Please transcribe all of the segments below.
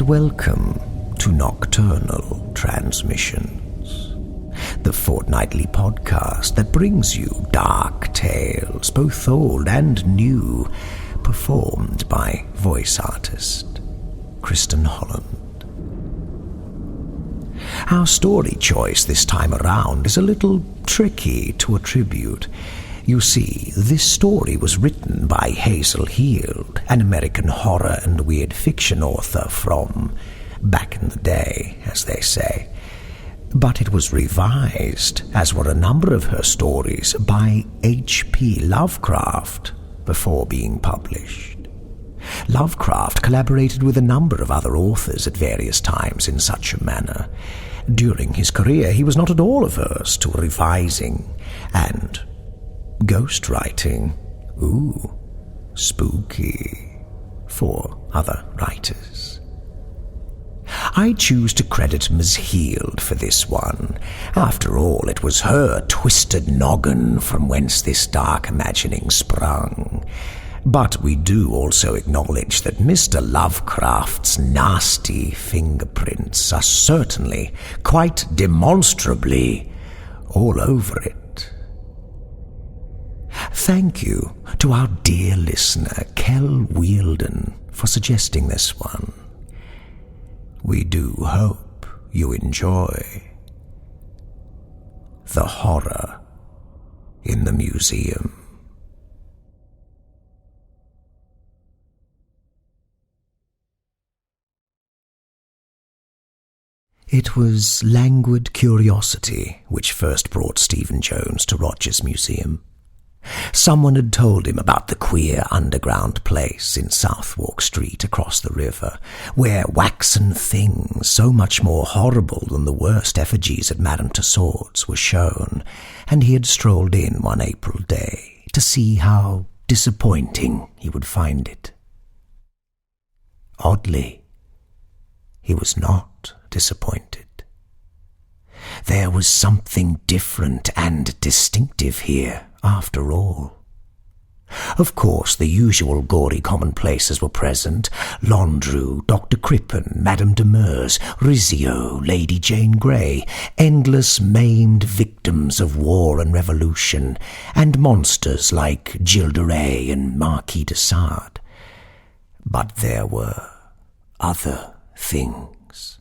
welcome to Nocturnal Transmissions, the fortnightly podcast that brings you dark tales, both old and new, performed by voice artist Kristin Holland. Our story choice this time around is a little tricky to attribute. You see, this story was written by Hazel, an American horror and weird fiction author from back in the day, as they say. But it was revised, as were a number of her stories, by H.P. Lovecraft before being published. Lovecraft collaborated with a number of other authors at various times in such a manner. During his career, he was not at all averse to revising and ghostwriting. Ooh, spooky, for other writers. I choose to credit Ms. Heald for this one. After all, it was her twisted noggin from whence this dark imagining sprung. But we do also acknowledge that Mr. Lovecraft's nasty fingerprints are certainly, quite demonstrably, all over it. Thank you to our dear listener, Kel Wielden, for suggesting this one. We do hope you enjoy the horror in the museum. It was languid curiosity which first brought Stephen Jones to Rogers Museum. Someone had told him about the queer underground place in Southwark Street across the river, where waxen things so much more horrible than the worst effigies at Madame Tussauds were shown, and he had strolled in one April day to see how disappointing he would find it. Oddly, he was not disappointed. There was something different and distinctive here, after all. Of course, the usual gory commonplaces were present: Landru, Dr. Crippen, Madame de Meurs, Rizzio, Lady Jane Grey, endless maimed victims of war and revolution, and monsters like Gilles de Rais and Marquis de Sade. But there were other things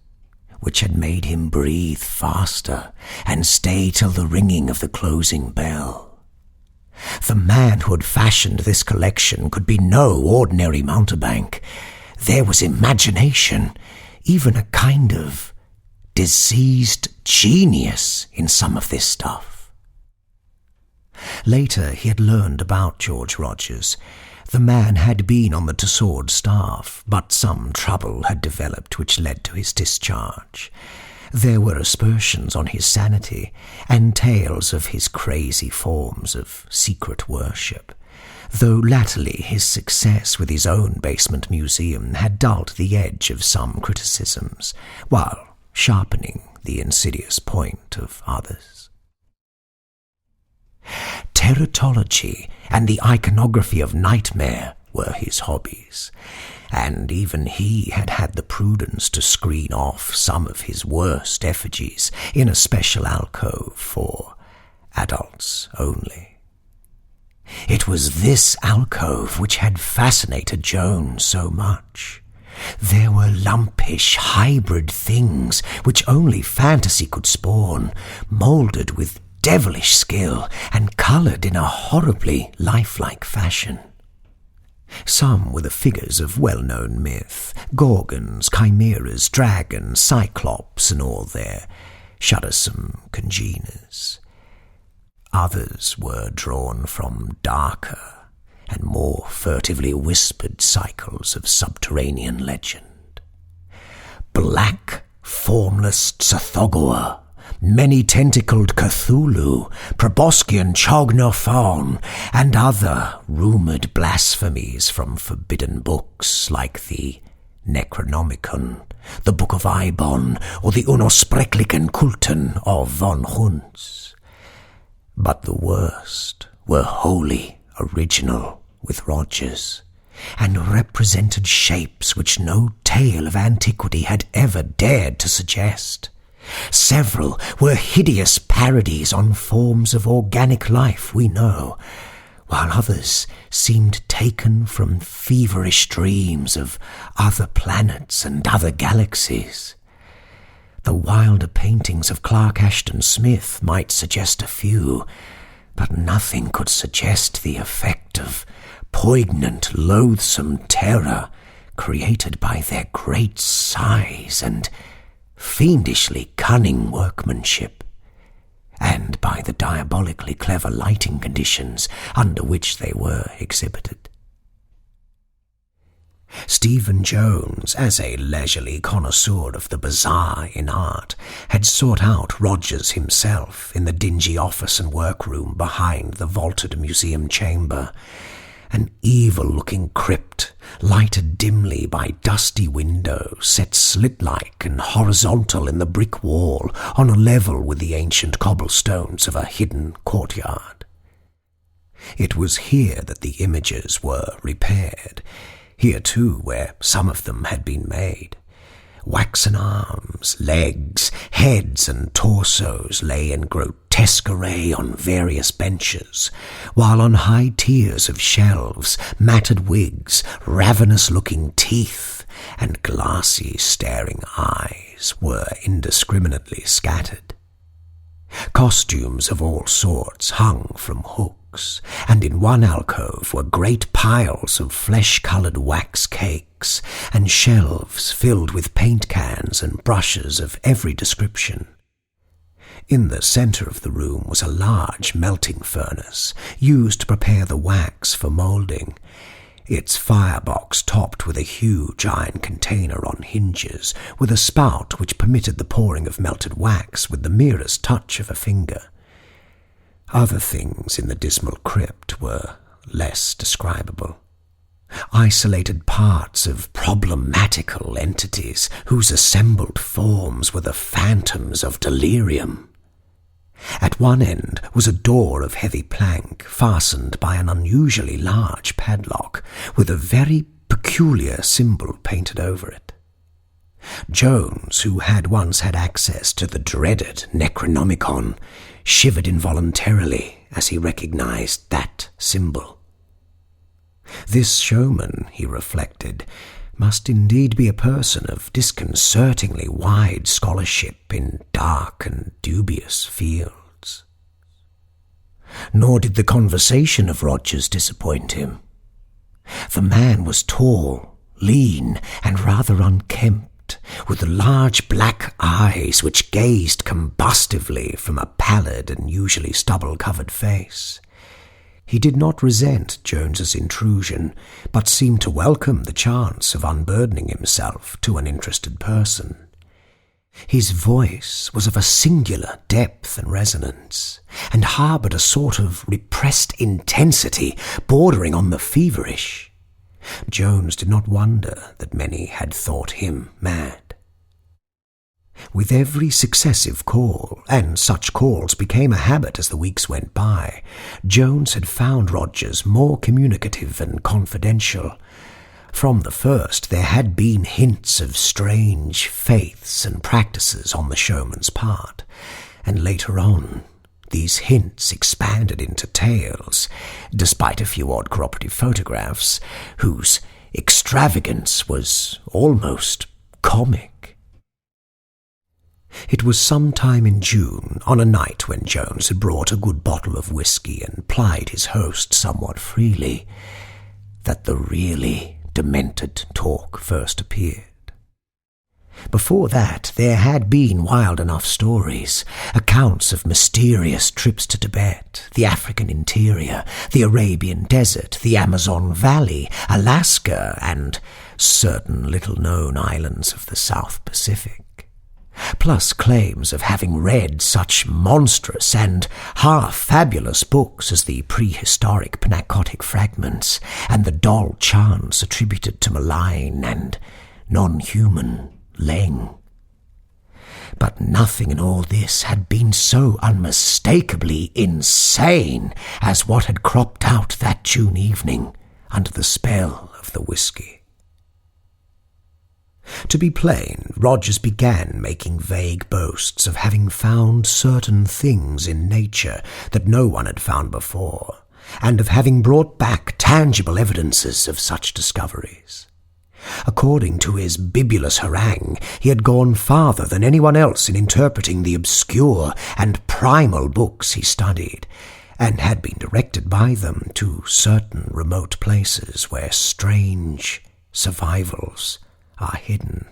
which had made him breathe faster and stay till the ringing of the closing bell. The man who had fashioned this collection could be no ordinary mountebank. There was imagination, even a kind of diseased genius in some of this stuff. Later he had learned about George Rogers. The man had been on the Tussauds staff, but some trouble had developed which led to his discharge. There were aspersions on his sanity, and tales of his crazy forms of secret worship, though latterly his success with his own basement museum had dulled the edge of some criticisms, while sharpening the insidious point of others. Teratology and the iconography of nightmare were his hobbies, and even he had had the prudence to screen off some of his worst effigies in a special alcove for adults only. It was this alcove which had fascinated Jones so much. There were lumpish, hybrid things which only fantasy could spawn, moulded with devilish skill and coloured in a horribly lifelike fashion. Some were the figures of well-known myth: gorgons, chimeras, dragons, cyclops, and all their shuddersome congeners. Others were drawn from darker and more furtively whispered cycles of subterranean legend. Black, formless Tsathoggua, many-tentacled Cthulhu, proboscian Chognophon, and other rumoured blasphemies from forbidden books like the Necronomicon, the Book of Eibon, or the Unospreklichen Kulten of von Huns. But the worst were wholly original with Rogers. and represented shapes which no tale of antiquity had ever dared to suggest. Several were hideous parodies on forms of organic life we know, while others seemed taken from feverish dreams of other planets and other galaxies. The wilder paintings of Clark Ashton Smith might suggest a few, but nothing could suggest the effect of poignant, loathsome terror created by their great size and fiendishly cunning workmanship, and by the diabolically clever lighting conditions under which they were exhibited. Stephen Jones, as a leisurely connoisseur of the bizarre in art, had sought out Rogers himself in the dingy office and workroom behind the vaulted museum chamber, an evil-looking crypt lighted dimly by dusty windows set slit-like and horizontal in the brick wall on a level with the ancient cobblestones of a hidden courtyard. It was here that the images were repaired, here too where some of them had been made. Waxen arms, legs, heads and torsos lay in grotesque array on various benches, while on high tiers of shelves matted wigs, ravenous-looking teeth, and glassy staring eyes were indiscriminately scattered. Costumes of all sorts hung from hooks, and in one alcove were great piles of flesh-coloured wax cakes, and shelves filled with paint cans and brushes of every description. In the centre of the room was a large melting furnace, used to prepare the wax for moulding, its firebox topped with a huge iron container on hinges, with a spout which permitted the pouring of melted wax with the merest touch of a finger. Other things in the dismal crypt were less describable. Isolated parts of problematical entities whose assembled forms were the phantoms of delirium. At one end was a door of heavy plank fastened by an unusually large padlock with a very peculiar symbol painted over it. Jones, who had once had access to the dreaded Necronomicon, shivered involuntarily as he recognized that symbol. This showman, he reflected, must indeed be a person of disconcertingly wide scholarship in dark and dubious fields. Nor did the conversation of Rogers disappoint him. The man was tall, lean, and rather unkempt, with large black eyes which gazed combustively from a pallid and usually stubble-covered face. He did not resent Jones's intrusion, but seemed to welcome the chance of unburdening himself to an interested person. His voice was of a singular depth and resonance, and harboured a sort of repressed intensity bordering on the feverish. Jones did not wonder that many had thought him mad. With every successive call, and such calls became a habit as the weeks went by, Jones had found Rogers more communicative and confidential. From the first there had been hints of strange faiths and practices on the showman's part, and later on these hints expanded into tales, despite a few odd corroborative photographs, whose extravagance was almost comic. It was some time in June, on a night when Jones had brought a good bottle of whisky and plied his host somewhat freely, that the really demented talk first appeared. Before that, there had been wild enough stories, accounts of mysterious trips to Tibet, the African interior, the Arabian desert, the Amazon Valley, Alaska, and certain little-known islands of the South Pacific, plus claims of having read such monstrous and half-fabulous books as the prehistoric Pnakotic Fragments and the doll chants attributed to malign and non-human Leng. But nothing in all this had been so unmistakably insane as what had cropped out that June evening under the spell of the whiskey. To be plain, Rogers began making vague boasts of having found certain things in nature that no one had found before, and of having brought back tangible evidences of such discoveries. According to his bibulous harangue, he had gone farther than anyone else in interpreting the obscure and primal books he studied, and had been directed by them to certain remote places where strange survivals are hidden.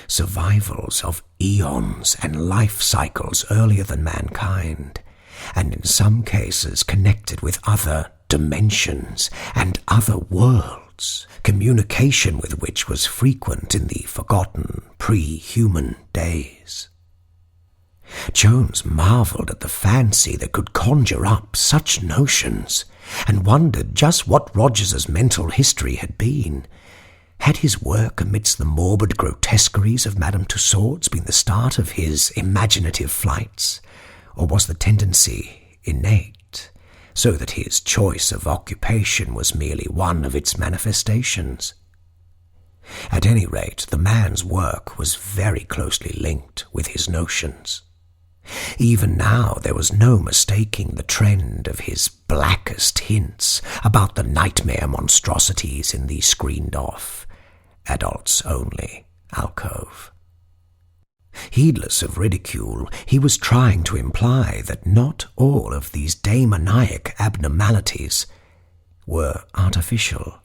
Survivals of eons and life cycles earlier than mankind, and in some cases connected with other dimensions and other worlds, communication with which was frequent in the forgotten pre-human days. Jones marvelled at the fancy that could conjure up such notions, and wondered just what Rogers's mental history had been. Had his work amidst the morbid grotesqueries of Madame Tussauds been the start of his imaginative flights, or was the tendency innate, so that his choice of occupation was merely one of its manifestations? At any rate, the man's work was very closely linked with his notions. Even now there was no mistaking the trend of his blackest hints about the nightmare monstrosities in the screened-off, adults-only alcove. Heedless of ridicule, he was trying to imply that not all of these demoniac abnormalities were artificial.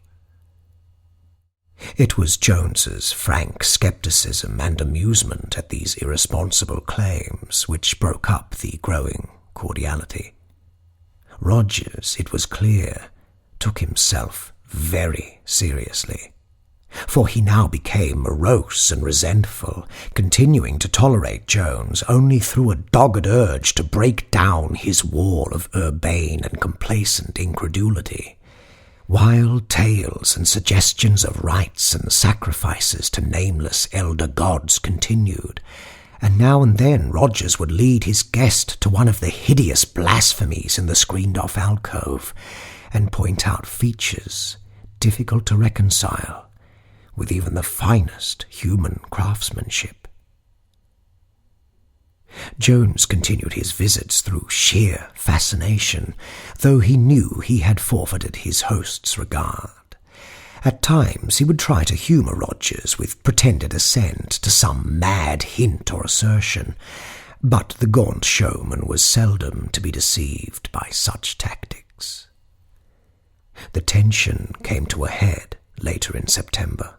It was Jones's frank skepticism and amusement at these irresponsible claims which broke up the growing cordiality. Rogers, it was clear, took himself very seriously, for he now became morose and resentful, continuing to tolerate Jones only through a dogged urge to break down his wall of urbane and complacent incredulity. Wild tales and suggestions of rites and sacrifices to nameless elder gods continued, and now and then Rogers would lead his guest to one of the hideous blasphemies in the screened-off alcove, and point out features difficult to reconcile with even the finest human craftsmanship. Jones continued his visits through sheer fascination, though he knew he had forfeited his host's regard. At times he would try to humour Rogers with pretended assent to some mad hint or assertion, but the gaunt showman was seldom to be deceived by such tactics. The tension came to a head later in September.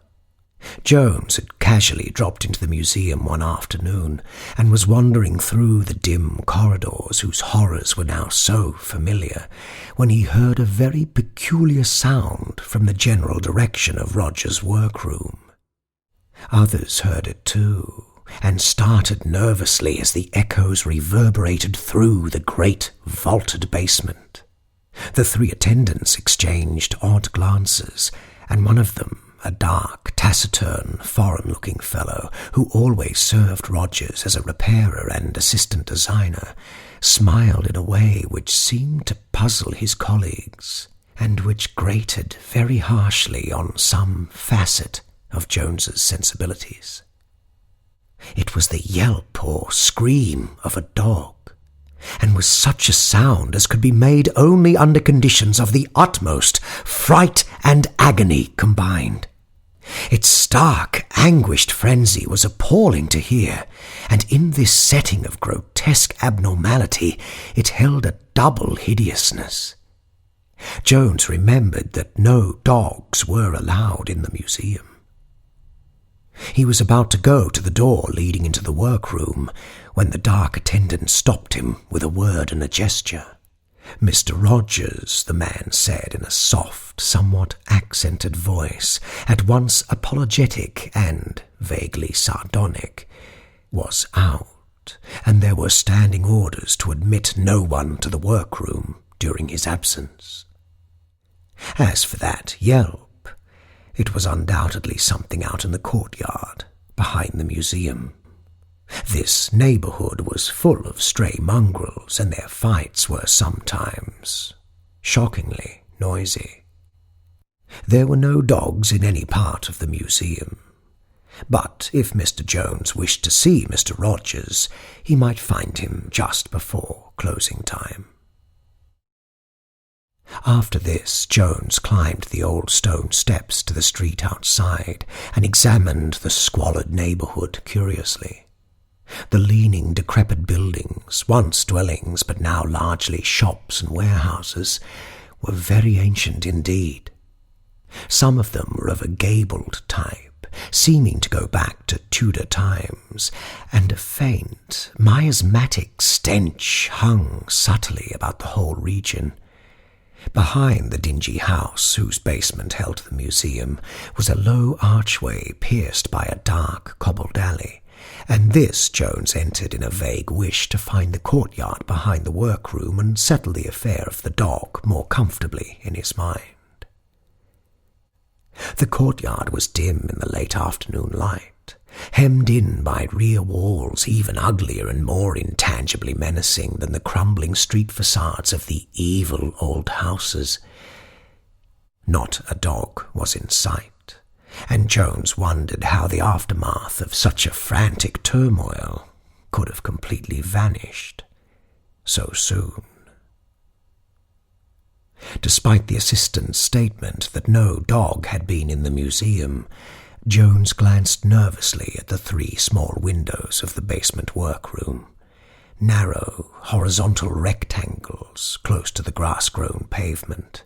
Jones had casually dropped into the museum one afternoon and was wandering through the dim corridors whose horrors were now so familiar when he heard a very peculiar sound from the general direction of Roger's workroom. Others heard it too, and started nervously as the echoes reverberated through the great vaulted basement. The three attendants exchanged odd glances, and one of them, a dark, taciturn, foreign-looking fellow who always served Rogers as a repairer and assistant designer, smiled in a way which seemed to puzzle his colleagues, and which grated very harshly on some facet of Jones's sensibilities. It was the yelp or scream of a dog, and was such a sound as could be made only under conditions of the utmost fright and agony combined. Its stark, anguished frenzy was appalling to hear, and in this setting of grotesque abnormality it held a double hideousness. Jones remembered that no dogs were allowed in the museum. He was about to go to the door leading into the workroom when the dark attendant stopped him with a word and a gesture. "Mr. Rogers," the man said in a soft, somewhat accented voice, at once apologetic and vaguely sardonic, was out, and there were standing orders to admit no one to the workroom during his absence. As for that yelp, it was undoubtedly something out in the courtyard behind the museum. This neighbourhood was full of stray mongrels, and their fights were sometimes shockingly noisy. There were no dogs in any part of the museum, but if Mr. Jones wished to see Mr. Rogers, he might find him just before closing time. After this, Jones climbed the old stone steps to the street outside and examined the squalid neighbourhood curiously. The leaning, decrepit buildings, once dwellings but now largely shops and warehouses, were very ancient indeed. Some of them were of a gabled type, seeming to go back to Tudor times, and a faint, miasmatic stench hung subtly about the whole region. Behind the dingy house, whose basement held the museum, was a low archway pierced by a dark cobbled alley, and this Jones entered in a vague wish to find the courtyard behind the workroom and settle the affair of the dog more comfortably in his mind. The courtyard was dim in the late afternoon light, hemmed in by rear walls even uglier and more intangibly menacing than the crumbling street facades of the evil old houses. Not a dog was in sight, and Jones wondered how the aftermath of such a frantic turmoil could have completely vanished so soon. Despite the assistant's statement that no dog had been in the museum, Jones glanced nervously at the 3 small windows of the basement workroom, narrow, horizontal rectangles close to the grass-grown pavement,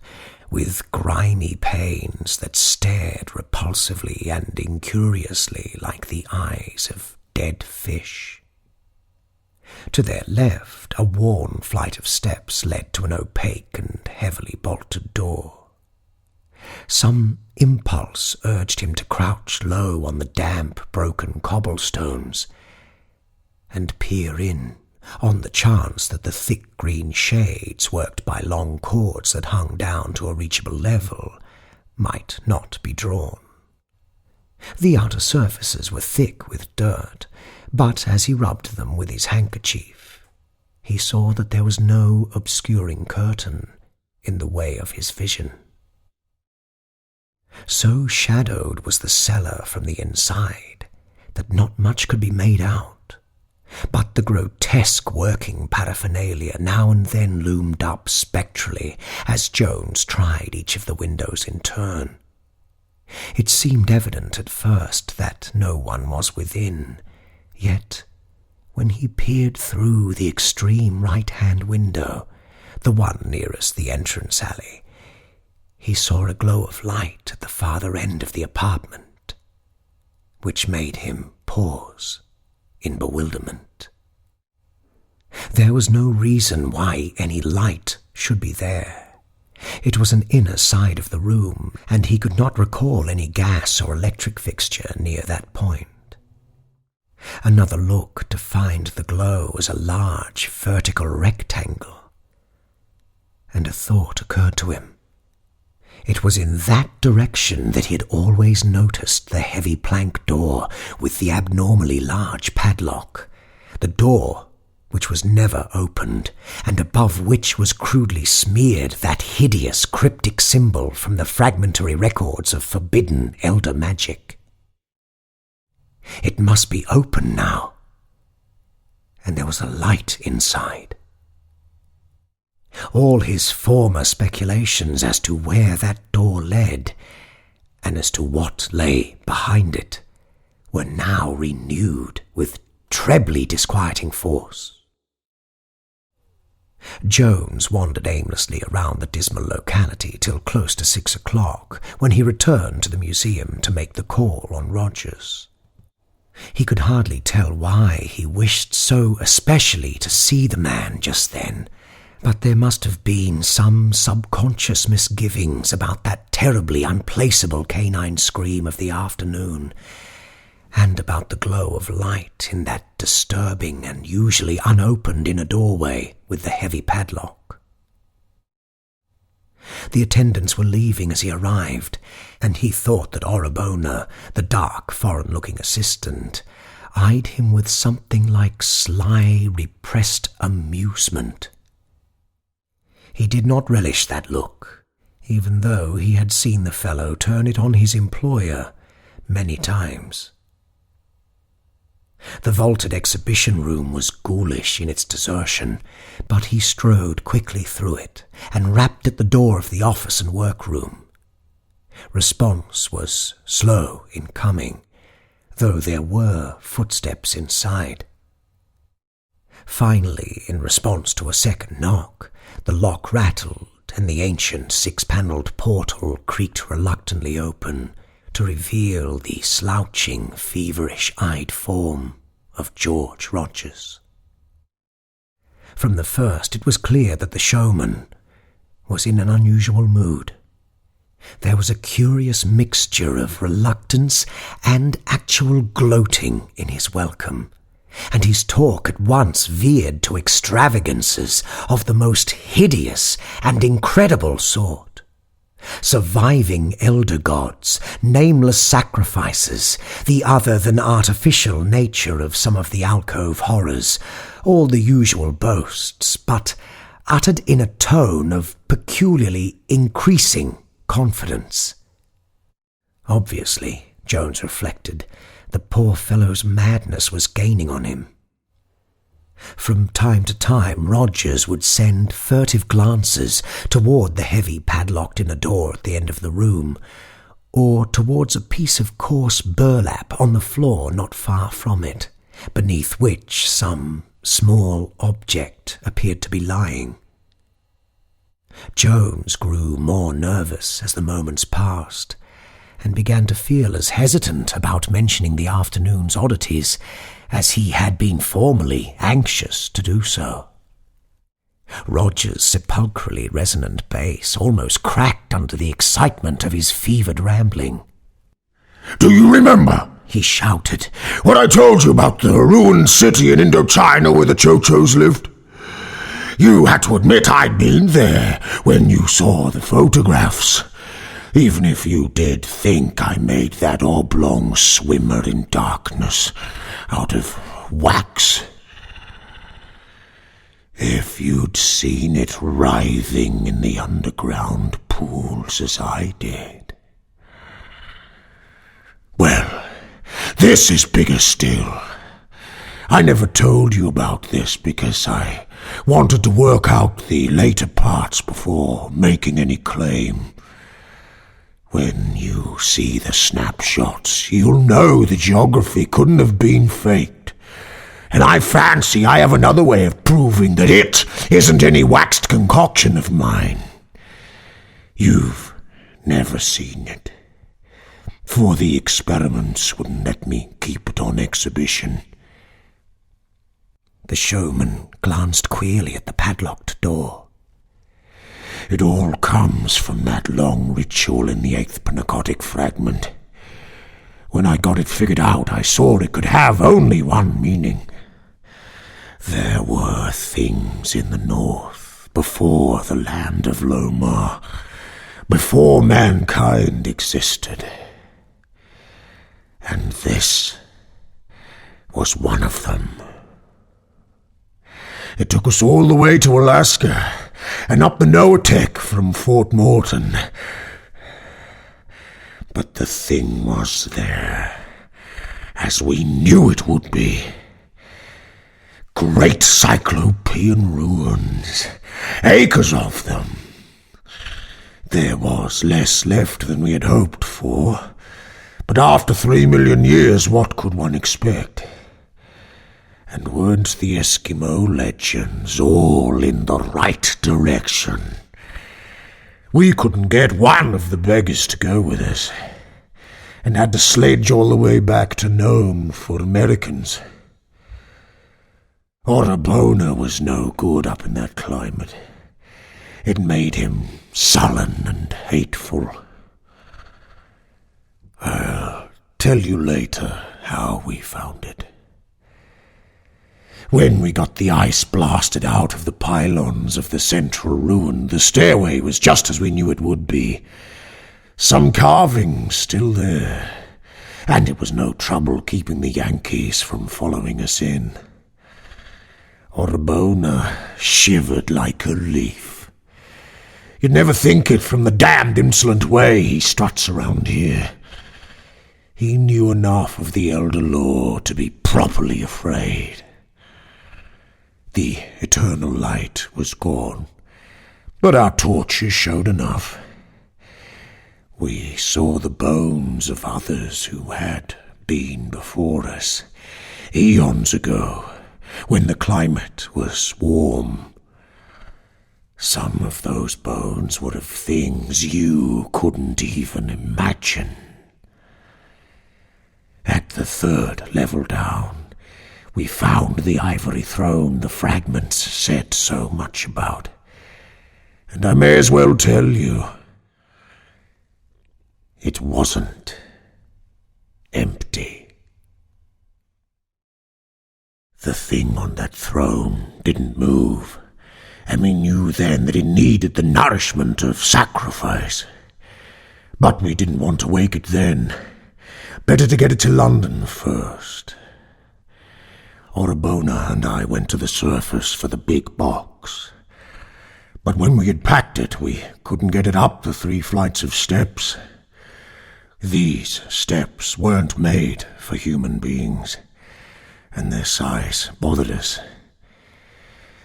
with grimy panes that stared repulsively and incuriously like the eyes of dead fish. To their left, a worn flight of steps led to an opaque and heavily bolted door. Some impulse urged him to crouch low on the damp, broken cobblestones and peer in, on the chance that the thick green shades, worked by long cords that hung down to a reachable level, might not be drawn. The outer surfaces were thick with dirt, but as he rubbed them with his handkerchief, he saw that there was no obscuring curtain in the way of his vision. So shadowed was the cellar from the inside that not much could be made out, but the grotesque working paraphernalia now and then loomed up spectrally as Jones tried each of the windows in turn. It seemed evident at first that no one was within, yet when he peered through the extreme right-hand window, the one nearest the entrance alley, he saw a glow of light at the farther end of the apartment, which made him pause in bewilderment. There was no reason why any light should be there. It was an inner side of the room, and he could not recall any gas or electric fixture near that point. Another look to find the glow was a large vertical rectangle, and a thought occurred to him. It was in that direction that he had always noticed the heavy plank door with the abnormally large padlock, the door which was never opened, and above which was crudely smeared that hideous cryptic symbol from the fragmentary records of forbidden elder magic. It must be open now, and there was a light inside. All his former speculations as to where that door led, and as to what lay behind it, were now renewed with trebly disquieting force. Jones wandered aimlessly around the dismal locality till close to 6 o'clock, when he returned to the museum to make the call on Rogers. He could hardly tell why he wished so especially to see the man just then, but there must have been some subconscious misgivings about that terribly unplaceable canine scream of the afternoon, and about the glow of light in that disturbing and usually unopened inner doorway with the heavy padlock. The attendants were leaving as he arrived, and he thought that Orabona, the dark, foreign-looking assistant, eyed him with something like sly, repressed amusement. He did not relish that look. even though he had seen the fellow turn it on his employer many times. The vaulted exhibition room was ghoulish in its desertion, but he strode quickly through it and rapped at the door of the office and workroom. Response was slow in coming, though there were footsteps inside. Finally, in response to a second knock, the lock rattled and the ancient six-panelled portal creaked reluctantly open to reveal the slouching, feverish-eyed form of George Rogers. From the first, it was clear that the showman was in an unusual mood. There was a curious mixture of reluctance and actual gloating in his welcome, and his talk at once veered to extravagances of the most hideous and incredible sort. Surviving elder gods, nameless sacrifices, the other-than-artificial nature of some of the alcove horrors, all the usual boasts, but uttered in a tone of peculiarly increasing confidence. Obviously, Jones reflected, the poor fellow's madness was gaining on him. From time to time, Rogers would send furtive glances toward the heavy padlocked-inner door at the end of the room, or towards a piece of coarse burlap on the floor not far from it, beneath which some small object appeared to be lying. Jones grew more nervous as the moments passed, and began to feel as hesitant about mentioning the afternoon's oddities as he had been formerly anxious to do so. Roger's sepulchrally resonant bass almost cracked under the excitement of his fevered rambling. "Do you remember," he shouted, "what I told you about the ruined city in Indochina where the Chochos lived? You had to admit I'd been there when you saw the photographs, even if you did think I made that oblong swimmer in darkness out of wax. If you'd seen it writhing in the underground pools as I did. Well, this is bigger still. I never told you about this because I wanted to work out the later parts before making any claim. When you see the snapshots, you'll know the geography couldn't have been faked. And I fancy I have another way of proving that it isn't any waxed concoction of mine. You've never seen it, for the experiments wouldn't let me keep it on exhibition." The showman glanced queerly at the padlocked door. "It all comes from that long ritual in the 8th Pnakotic fragment. When I got it figured out, I saw it could have only one meaning. There were things in the north, before the land of Lomar, before mankind existed. And this was one of them. It took us all the way to Alaska, and up the Noatek from Fort Morton. But the thing was there, as we knew it would be. Great cyclopean ruins, acres of them. There was less left than we had hoped for, but after 3 million years, what could one expect? And weren't the Eskimo legends all in the right direction? We couldn't get one of the beggars to go with us, and had to sledge all the way back to Nome for Americans. Orabona was no good up in that climate. It made him sullen and hateful. I'll tell you later how we found it. When we got the ice blasted out of the pylons of the central ruin, the stairway was just as we knew it would be. Some carving still there, and it was no trouble keeping the Yankees from following us in. Orabona shivered like a leaf. You'd never think it from the damned insolent way he struts around here. He knew enough of the elder law to be properly afraid. The eternal light was gone, but our torches showed enough. We saw the bones of others who had been before us, eons ago, when the climate was warm. Some of those bones were of things you couldn't even imagine. At the third level down, we found the ivory throne the fragments said so much about. And I may as well tell you, it wasn't empty. The thing on that throne didn't move, and we knew then that it needed the nourishment of sacrifice. But we didn't want to wake it then. Better to get it to London first. Orabona and I went to the surface for the big box. But when we had packed it, we couldn't get it up the 3 flights of steps. These steps weren't made for human beings, and their size bothered us.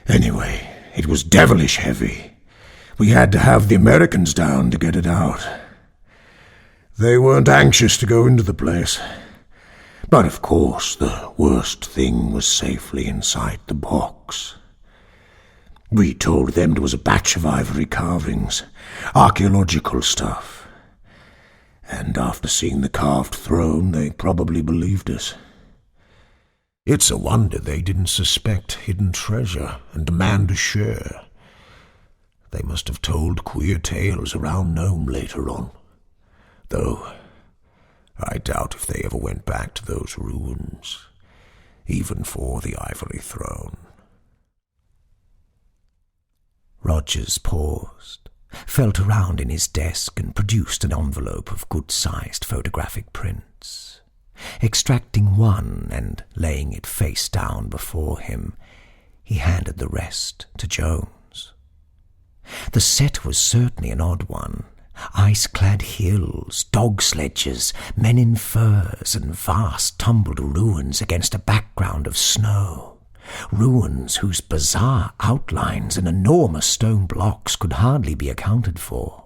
Anyway, it was devilish heavy. We had to have the Americans down to get it out. They weren't anxious to go into the place. But of course, the worst thing was safely inside the box. We told them it was a batch of ivory carvings, archaeological stuff. And after seeing the carved throne, they probably believed us. It's a wonder they didn't suspect hidden treasure and demand a share. They must have told queer tales around Nome later on. Though I doubt if they ever went back to those ruins, even for the ivory throne. Rogers paused, felt around in his desk and produced an envelope of good-sized photographic prints. Extracting one and laying it face down before him, he handed the rest to Jones. The set was certainly an odd one. Ice-clad hills, dog sledges, men in furs, and vast tumbled ruins against a background of snow. Ruins whose bizarre outlines and enormous stone blocks could hardly be accounted for.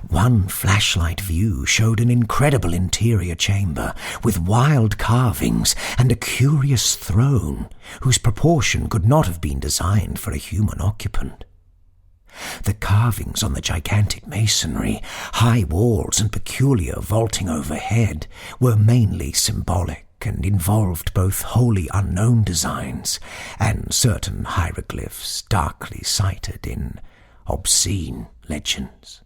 One flashlight view showed an incredible interior chamber with wild carvings and a curious throne whose proportion could not have been designed for a human occupant. The carvings on the gigantic masonry, high walls and peculiar vaulting overhead were mainly symbolic and involved both wholly unknown designs and certain hieroglyphs darkly cited in obscene legends.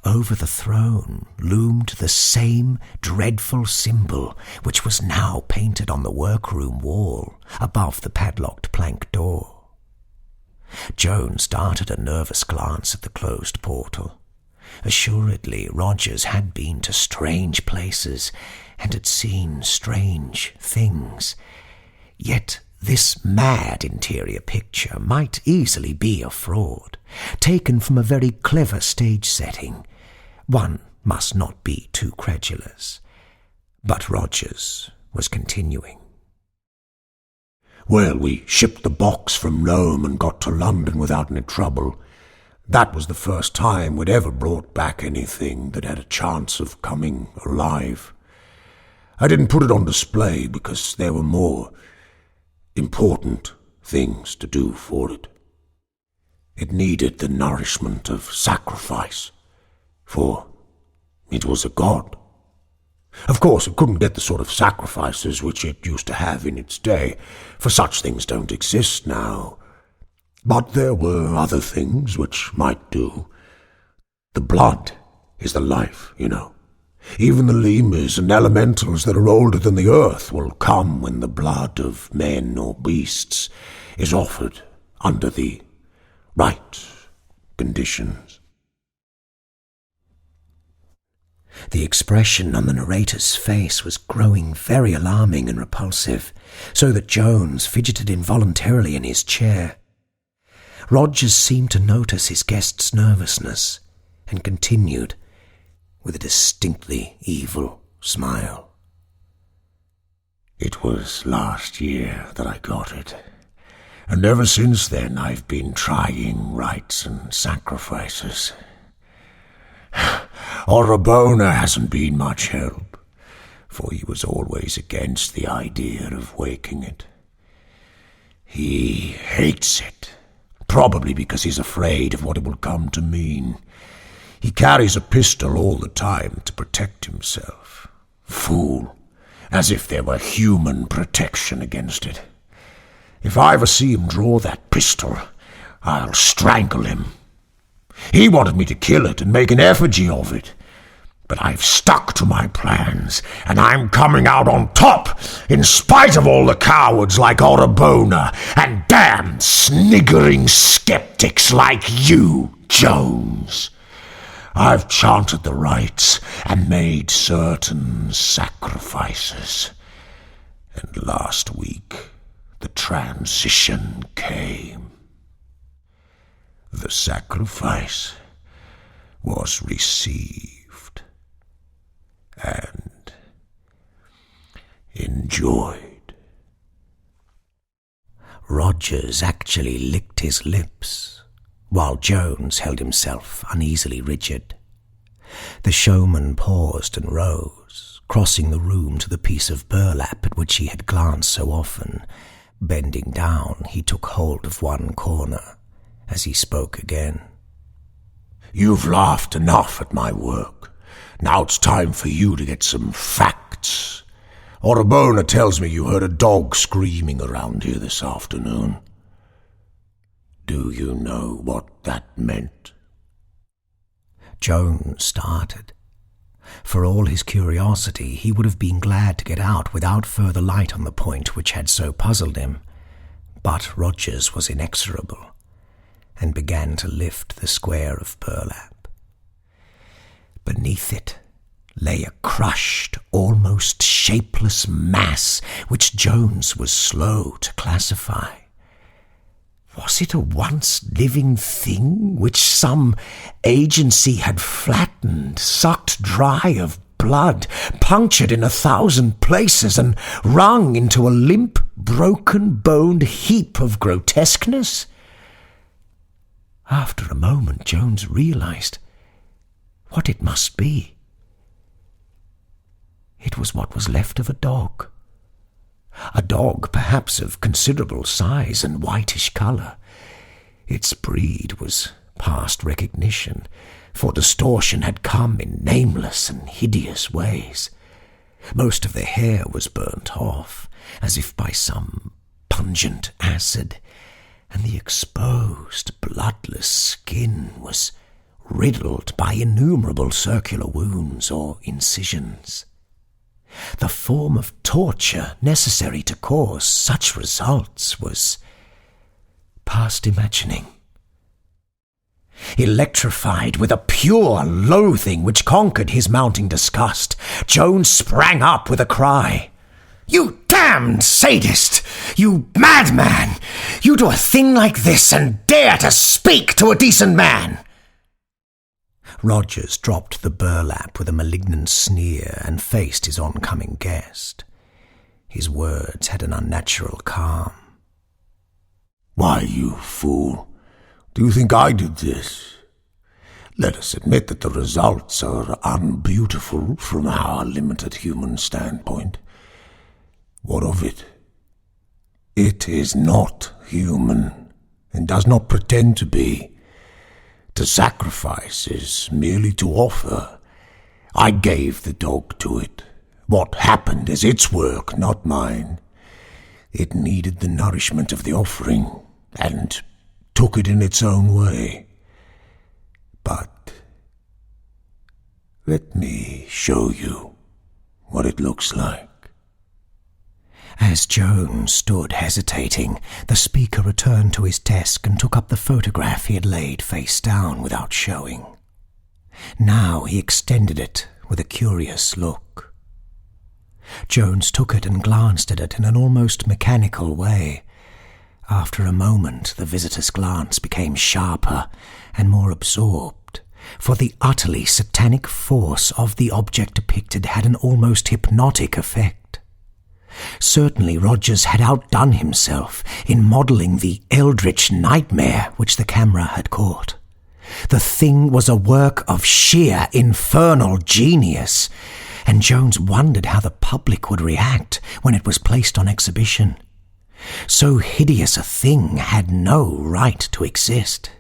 Over the throne loomed the same dreadful symbol which was now painted on the workroom wall above the padlocked plank door. Jones darted a nervous glance at the closed portal. Assuredly, Rogers had been to strange places and had seen strange things. Yet this mad interior picture might easily be a fraud, taken from a very clever stage setting. One must not be too credulous. But Rogers was continuing. Well, we shipped the box from Nome and got to London without any trouble. That was the first time we'd ever brought back anything that had a chance of coming alive. I didn't put it on display because there were more important things to do for it. It needed the nourishment of sacrifice, for it was a god. Of course, it couldn't get the sort of sacrifices which it used to have in its day, for such things don't exist now. But there were other things which might do. The blood is the life, you know. Even the lemurs and elementals that are older than the earth will come when the blood of men or beasts is offered under the right conditions. The expression on the narrator's face was growing very alarming and repulsive, so that Jones fidgeted involuntarily in his chair. Rogers seemed to notice his guest's nervousness and continued with a distinctly evil smile. It was last year that I got it, and ever since then I've been trying rites and sacrifices. Orabona hasn't been much help, for he was always against the idea of waking it. He hates it, probably because he's afraid of what it will come to mean. He carries a pistol all the time to protect himself. Fool, as if there were human protection against it. If I ever see him draw that pistol, I'll strangle him. He wanted me to kill it and make an effigy of it, but I've stuck to my plans, and I'm coming out on top, in spite of all the cowards like Orabona and damn sniggering skeptics like you, Jones. I've chanted the rites and made certain sacrifices, and last week the transition came. The sacrifice was received and enjoyed. Rogers actually licked his lips, while Jones held himself uneasily rigid. The showman paused and rose, crossing the room to the piece of burlap at which he had glanced so often. Bending down, he took hold of one corner as he spoke again. You've laughed enough at my work. Now it's time for you to get some facts. Orabona tells me you heard a dog screaming around here this afternoon. Do you know what that meant? Jones started. For all his curiosity, he would have been glad to get out without further light on the point which had so puzzled him. But Rogers was inexorable, and began to lift the square of burlap. Beneath it lay a crushed, almost shapeless mass which Jones was slow to classify. Was it a once living thing which some agency had flattened, sucked dry of blood, punctured in 1,000 places, and wrung into a limp, broken-boned heap of grotesqueness? After a moment, Jones realized what it must be. It was what was left of a dog. A dog, perhaps of considerable size and whitish colour. Its breed was past recognition, for distortion had come in nameless and hideous ways. Most of the hair was burnt off, as if by some pungent acid, and the exposed, bloodless skin was riddled by innumerable circular wounds or incisions. The form of torture necessary to cause such results was past imagining. Electrified with a pure loathing which conquered his mounting disgust, Jones sprang up with a cry. "You damned sadist! You madman! You do a thing like this and dare to speak to a decent man!" Rogers dropped the burlap with a malignant sneer and faced his oncoming guest. His words had an unnatural calm. Why, you fool, do you think I did this? Let us admit that the results are unbeautiful from our limited human standpoint. What of it? It is not human, and does not pretend to be. To sacrifice is merely to offer. I gave the dog to it. What happened is its work, not mine. It needed the nourishment of the offering, and took it in its own way. But let me show you what it looks like. As Jones stood hesitating, the speaker returned to his desk and took up the photograph he had laid face down without showing. Now he extended it with a curious look. Jones took it and glanced at it in an almost mechanical way. After a moment, the visitor's glance became sharper and more absorbed, for the utterly satanic force of the object depicted had an almost hypnotic effect. Certainly Rogers had outdone himself in modelling the eldritch nightmare which the camera had caught. The thing was a work of sheer infernal genius, and Jones wondered how the public would react when it was placed on exhibition. So hideous a thing had no right to exist.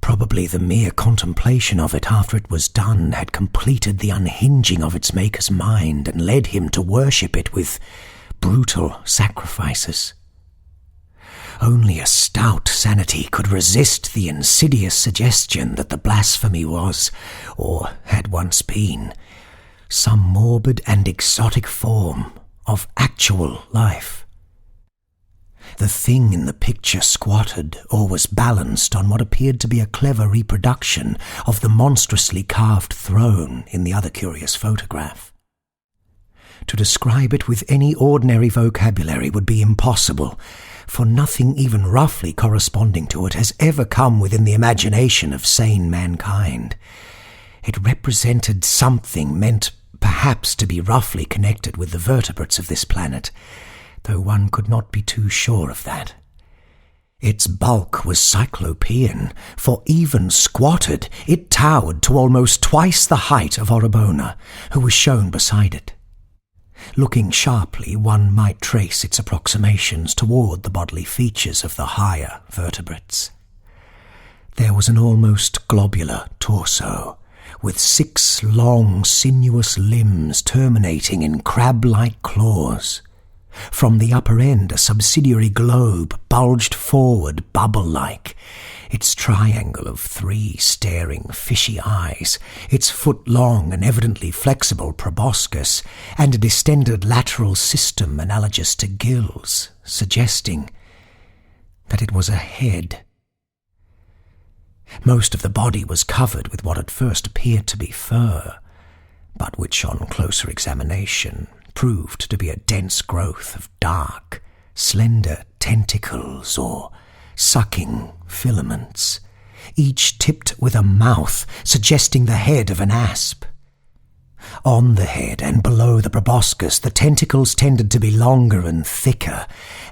Probably the mere contemplation of it after it was done had completed the unhinging of its maker's mind and led him to worship it with brutal sacrifices. Only a stout sanity could resist the insidious suggestion that the blasphemy was, or had once been, some morbid and exotic form of actual life. The thing in the picture squatted or was balanced on what appeared to be a clever reproduction of the monstrously carved throne in the other curious photograph. To describe it with any ordinary vocabulary would be impossible, for nothing even roughly corresponding to it has ever come within the imagination of sane mankind. It represented something meant perhaps to be roughly connected with the vertebrates of this planet, though one could not be too sure of that. Its bulk was cyclopean, for even squatted, it towered to almost twice the height of Orobona, who was shown beside it. Looking sharply, one might trace its approximations toward the bodily features of the higher vertebrates. There was an almost globular torso, with 6 long, sinuous limbs terminating in crab-like claws. From the upper end, a subsidiary globe bulged forward bubble-like, its triangle of 3 staring fishy eyes, its foot-long and evidently flexible proboscis, and a distended lateral system analogous to gills, suggesting that it was a head. Most of the body was covered with what at first appeared to be fur, but which on closer examination proved to be a dense growth of dark, slender tentacles or sucking filaments, each tipped with a mouth suggesting the head of an asp. On the head and below the proboscis, the tentacles tended to be longer and thicker,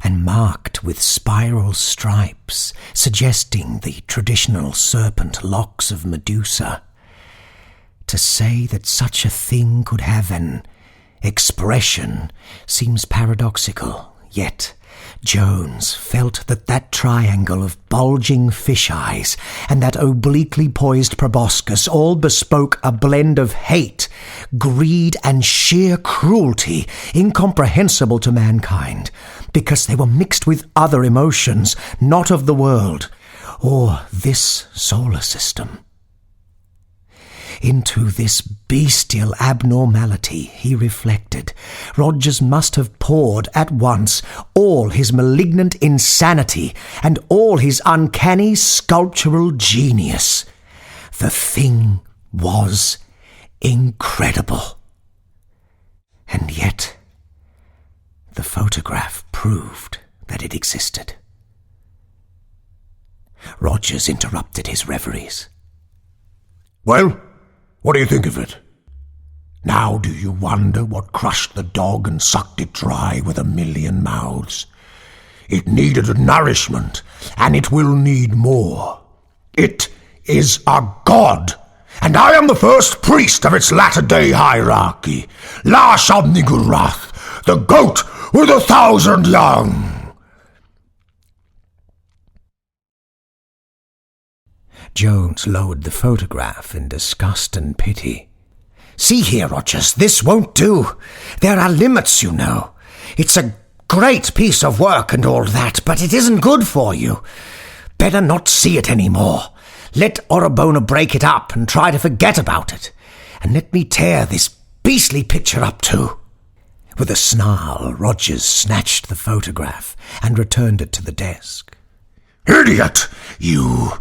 and marked with spiral stripes, suggesting the traditional serpent locks of Medusa. To say that such a thing could have an expression seems paradoxical, yet Jones felt that that triangle of bulging fish eyes and that obliquely poised proboscis all bespoke a blend of hate, greed, and sheer cruelty incomprehensible to mankind, because they were mixed with other emotions not of the world or this solar system. Into this bestial abnormality, he reflected, Rogers must have poured at once all his malignant insanity and all his uncanny sculptural genius. The thing was incredible. And yet, the photograph proved that it existed. Rogers interrupted his reveries. Well, what do you think of it? Now do you wonder what crushed the dog and sucked it dry with 1,000,000 mouths? It needed nourishment, and it will need more. It is a god, and I am the first priest of its latter-day hierarchy, La Shabnigurath, the goat with 1,000 young. Jones lowered the photograph in disgust and pity. "See here, Rogers, this won't do. There are limits, you know. It's a great piece of work and all that, but it isn't good for you. Better not see it any more. Let Orobona break it up and try to forget about it. And let me tear this beastly picture up too." With a snarl, Rogers snatched the photograph and returned it to the desk. "Idiot, you!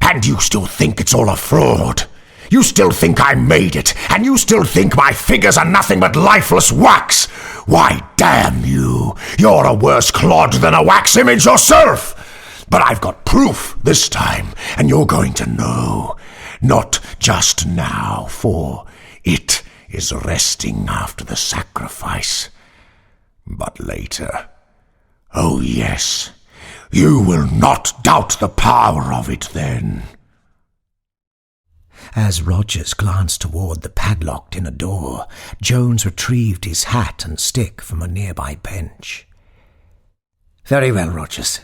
And you still think it's all a fraud? You still think I made it, and you still think my figures are nothing but lifeless wax? Why, damn you, you're a worse clod than a wax image yourself! But I've got proof this time, and you're going to know. Not just now, for it is resting after the sacrifice. But later. Oh yes, you will not doubt the power of it then. As Rogers glanced toward the padlocked inner door, Jones retrieved his hat and stick from a nearby bench. "Very well, Rogers.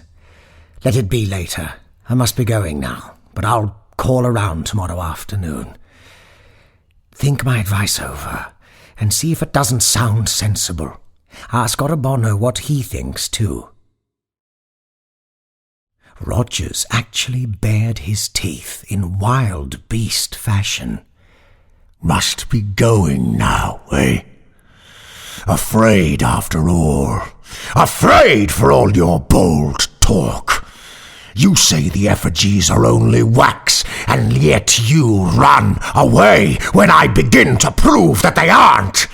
Let it be later. I must be going now, but I'll call around tomorrow afternoon. Think my advice over, and see if it doesn't sound sensible. Ask Orobono what he thinks, too." Rogers actually bared his teeth in wild beast fashion. Must be going now, eh? Afraid after all. Afraid for all your bold talk. You say the effigies are only wax, and yet you run away when I begin to prove that they aren't.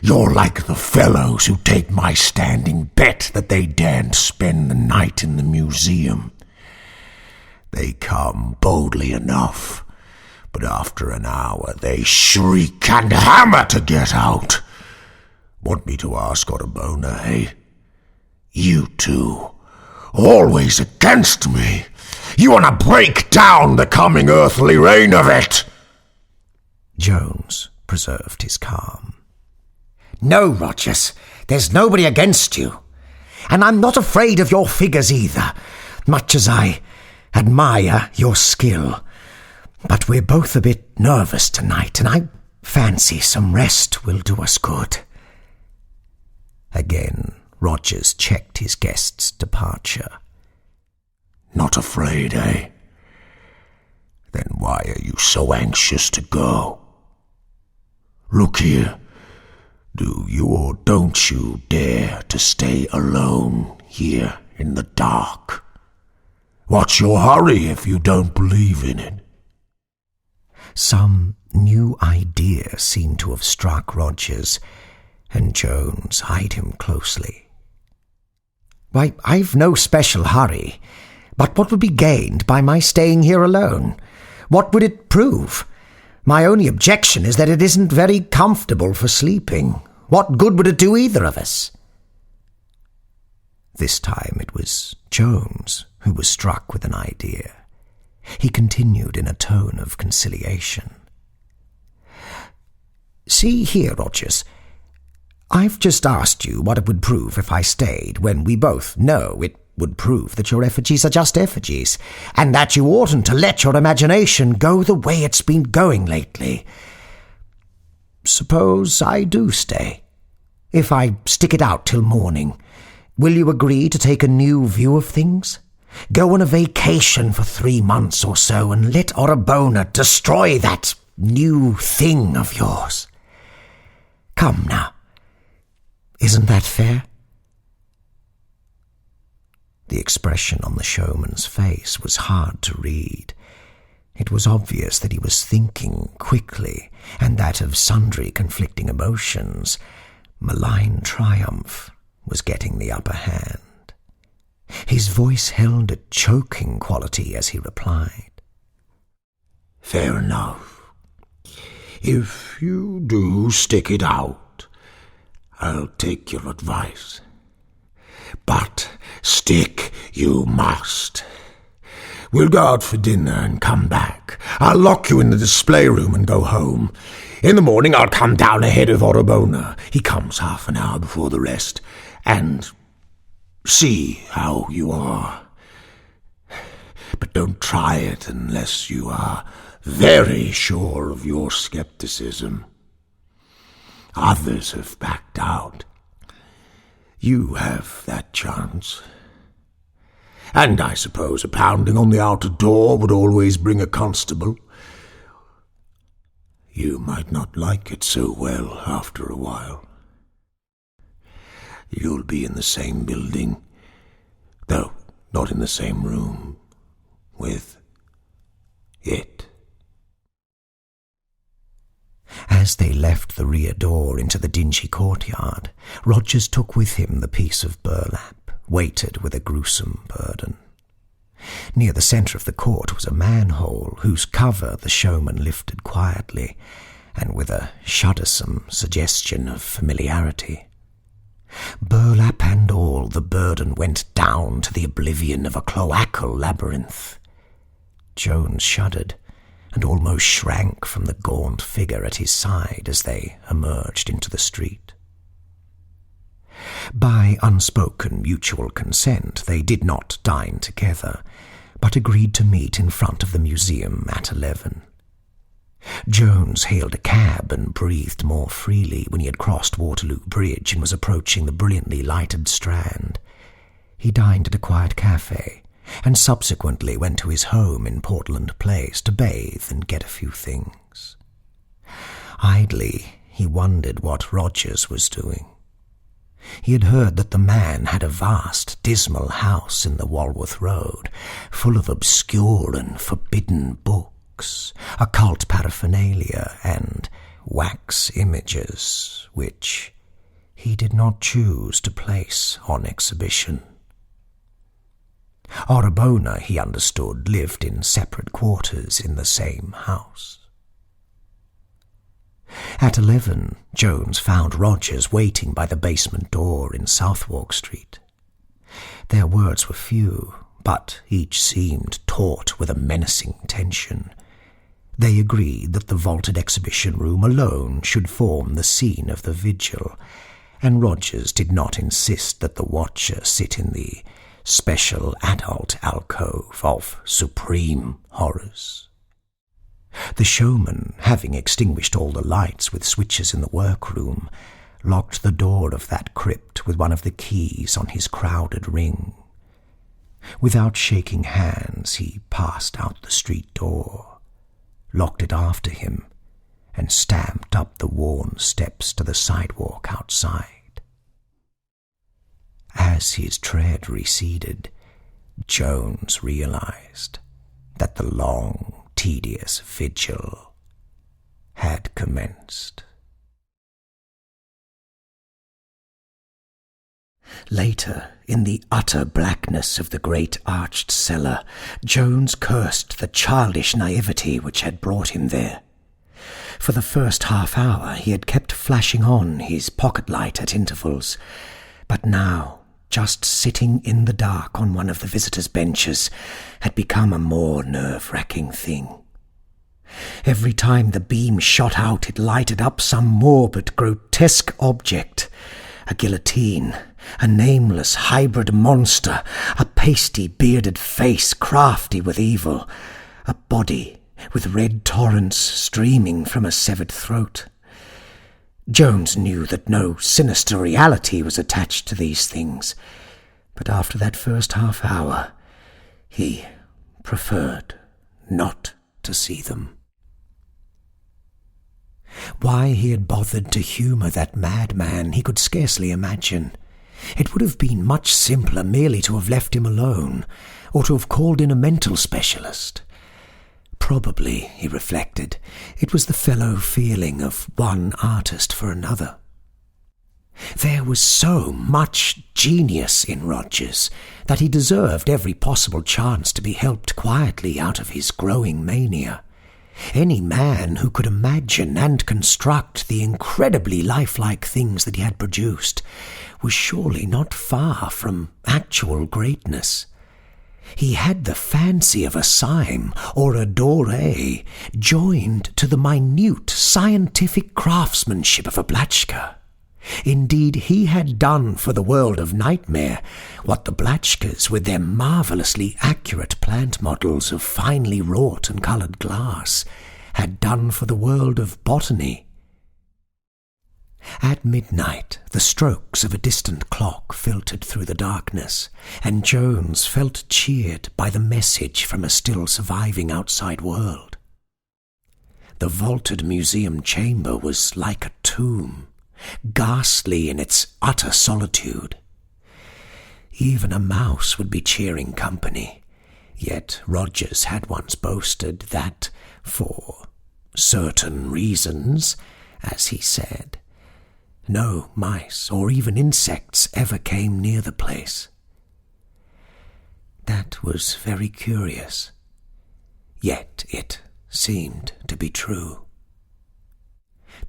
You're like the fellows who take my standing bet that they daren't spend the night in the museum. They come boldly enough, but after an hour they shriek and hammer to get out. Want me to ask Orobono, eh? You two, always against me. You want to break down the coming earthly reign of it. Jones preserved his calm. "No, Rogers, there's nobody against you. And I'm not afraid of your figures either, much as I admire your skill. But we're both a bit nervous tonight, and I fancy some rest will do us good." Again, Rogers checked his guest's departure. Not afraid, eh? Then why are you so anxious to go? Look here, do you or don't you dare to stay alone here in the dark? What's your hurry if you don't believe in it? Some new idea seemed to have struck Rogers, and Jones eyed him closely. "Why, I've no special hurry, but what would be gained by my staying here alone? What would it prove? My only objection is that it isn't very comfortable for sleeping. What good would it do either of us?" This time it was Jones who was struck with an idea. He continued in a tone of conciliation. "See here, Rogers. I've just asked you what it would prove if I stayed, when we both know it would prove that your effigies are just effigies, and that you oughtn't to let your imagination go the way it's been going lately. Suppose I do stay. If I stick it out till morning, will you agree to take a new view of things? Go on a vacation for 3 months or so and let Orobono destroy that new thing of yours. Come now. Isn't that fair?" The expression on the showman's face was hard to read. It was obvious that he was thinking quickly, and that of sundry conflicting emotions, malign triumph was getting the upper hand. His voice held a choking quality as he replied. Fair enough. If you do stick it out, I'll take your advice. But stick you must. We'll go out for dinner and come back. I'll lock you in the display room and go home. In the morning I'll come down ahead of Orobono. He comes half an hour before the rest, and see how you are. But don't try it unless you are very sure of your skepticism. Others have backed out. You have that chance. And I suppose a pounding on the outer door would always bring a constable. You might not like it so well after a while. You'll be in the same building, though not in the same room, with it. As they left the rear door into the dingy courtyard, Rogers took with him the piece of burlap, weighted with a gruesome burden. Near the centre of the court was a manhole whose cover the showman lifted quietly, and with a shuddersome suggestion of familiarity. Burlap and all, the burden went down to the oblivion of a cloacal labyrinth. Jones shuddered, and almost shrank from the gaunt figure at his side as they emerged into the street. By unspoken mutual consent, they did not dine together, but agreed to meet in front of the museum at 11. Jones hailed a cab and breathed more freely when he had crossed Waterloo Bridge and was approaching the brilliantly lighted Strand. He dined at a quiet cafe, and subsequently went to his home in Portland Place to bathe and get a few things. Idly, he wondered what Rogers was doing. He had heard that the man had a vast, dismal house in the Walworth Road, full of obscure and forbidden books, occult paraphernalia, and wax images, which he did not choose to place on exhibition. Orabona, he understood, lived in separate quarters in the same house. At 11, Jones found Rogers waiting by the basement door in Southwark Street. Their words were few, but each seemed taut with a menacing tension. They agreed that the vaulted exhibition room alone should form the scene of the vigil, and Rogers did not insist that the watcher sit in the special adult alcove of supreme horrors. The showman, having extinguished all the lights with switches in the workroom, locked the door of that crypt with one of the keys on his crowded ring. Without shaking hands, he passed out the street door, locked it after him, and stamped up the worn steps to the sidewalk outside. As his tread receded, Jones realized that the long, tedious vigil had commenced. Later, in the utter blackness of the great arched cellar, Jones cursed the childish naivety which had brought him there. For the first half hour he had kept flashing on his pocket light at intervals, but now, just sitting in the dark on one of the visitors' benches had become a more nerve-wracking thing. Every time the beam shot out, it lighted up some morbid, grotesque object, a guillotine, a nameless hybrid monster, a pasty, bearded face crafty with evil, a body with red torrents streaming from a severed throat. Jones knew that no sinister reality was attached to these things, but after that first half hour, he preferred not to see them. Why he had bothered to humour that madman he could scarcely imagine. It would have been much simpler merely to have left him alone, or to have called in a mental specialist. Probably, he reflected, it was the fellow feeling of one artist for another. There was so much genius in Rogers that he deserved every possible chance to be helped quietly out of his growing mania. Any man who could imagine and construct the incredibly lifelike things that he had produced was surely not far from actual greatness. He had the fancy of a Syme or a Doré joined to the minute scientific craftsmanship of a Blatchka. Indeed, he had done for the world of nightmare what the Blatchkas, with their marvellously accurate plant models of finely wrought and coloured glass, had done for the world of botany. At midnight, the strokes of a distant clock filtered through the darkness, and Jones felt cheered by the message from a still surviving outside world. The vaulted museum chamber was like a tomb, ghastly in its utter solitude. Even a mouse would be cheering company, yet Rogers had once boasted that, for certain reasons, as he said. No mice or even insects ever came near the place. That was very curious, yet it seemed to be true.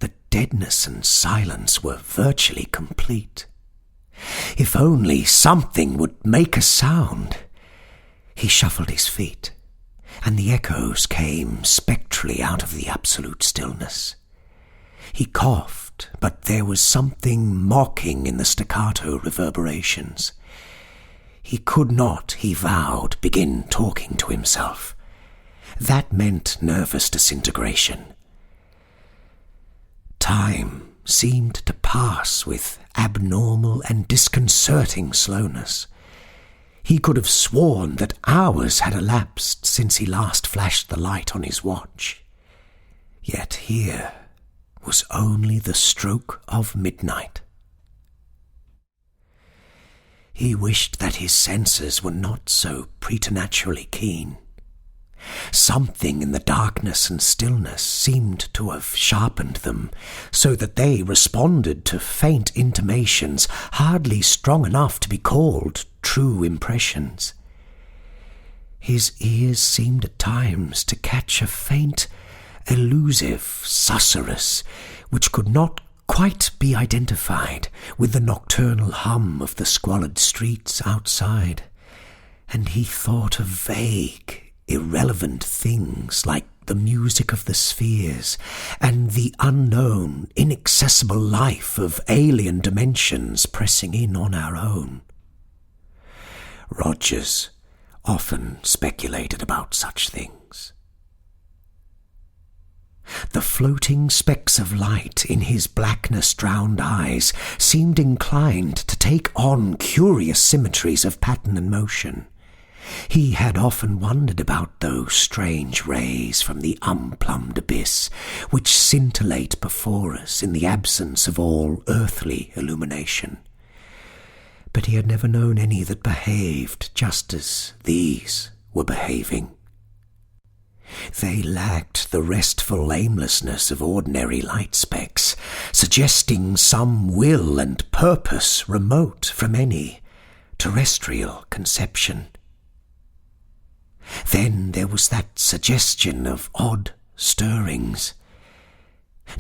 The deadness and silence were virtually complete. If only something would make a sound. He shuffled his feet, and the echoes came spectrally out of the absolute stillness. He coughed, but there was something mocking in the staccato reverberations. He could not, he vowed, begin talking to himself. That meant nervous disintegration. Time seemed to pass with abnormal and disconcerting slowness. He could have sworn that hours had elapsed since he last flashed the light on his watch. Yet here was only the stroke of midnight. He wished that his senses were not so preternaturally keen. Something in the darkness and stillness seemed to have sharpened them, so that they responded to faint intimations hardly strong enough to be called true impressions. His ears seemed at times to catch a faint, elusive susurrus which could not quite be identified with the nocturnal hum of the squalid streets outside, and he thought of vague, irrelevant things like the music of the spheres and the unknown, inaccessible life of alien dimensions pressing in on our own. Rogers often speculated about such things. The floating specks of light in his blackness-drowned eyes seemed inclined to take on curious symmetries of pattern and motion. He had often wondered about those strange rays from the unplumbed abyss which scintillate before us in the absence of all earthly illumination. But he had never known any that behaved just as these were behaving. They lacked the restful aimlessness of ordinary light specks, suggesting some will and purpose remote from any terrestrial conception. Then there was that suggestion of odd stirrings.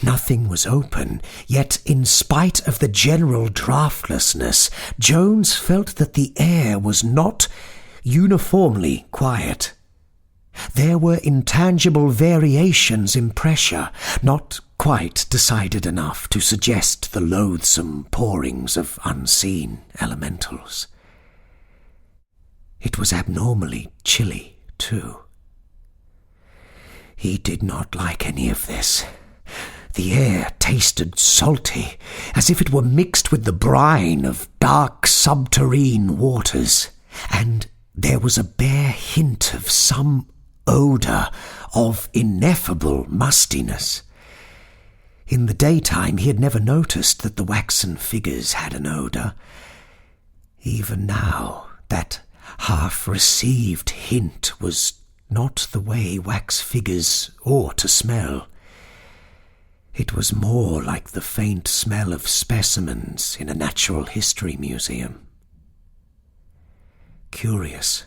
Nothing was open, yet in spite of the general draughtlessness, Jones felt that the air was not uniformly quiet. There were intangible variations in pressure, not quite decided enough to suggest the loathsome pourings of unseen elementals. It was abnormally chilly, too. He did not like any of this. The air tasted salty, as if it were mixed with the brine of dark subterrene waters, and there was a bare hint of some odour of ineffable mustiness. In the daytime he had never noticed that the waxen figures had an odour. Even now, that half-received hint was not the way wax figures ought to smell. It was more like the faint smell of specimens in a natural history museum. Curious,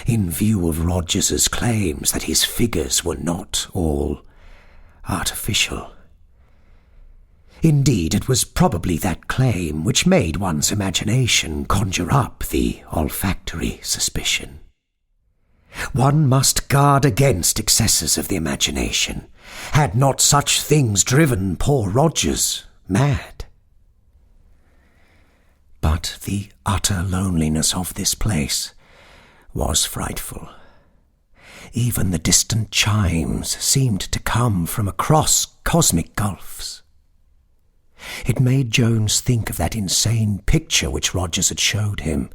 in view of Rogers's claims that his figures were not all artificial. Indeed, it was probably that claim which made one's imagination conjure up the olfactory suspicion. One must guard against excesses of the imagination. Had not such things driven poor Rogers mad? But the utter loneliness of this place was frightful. Even the distant chimes seemed to come from across cosmic gulfs. It made Jones think of that insane picture which Rogers had showed him,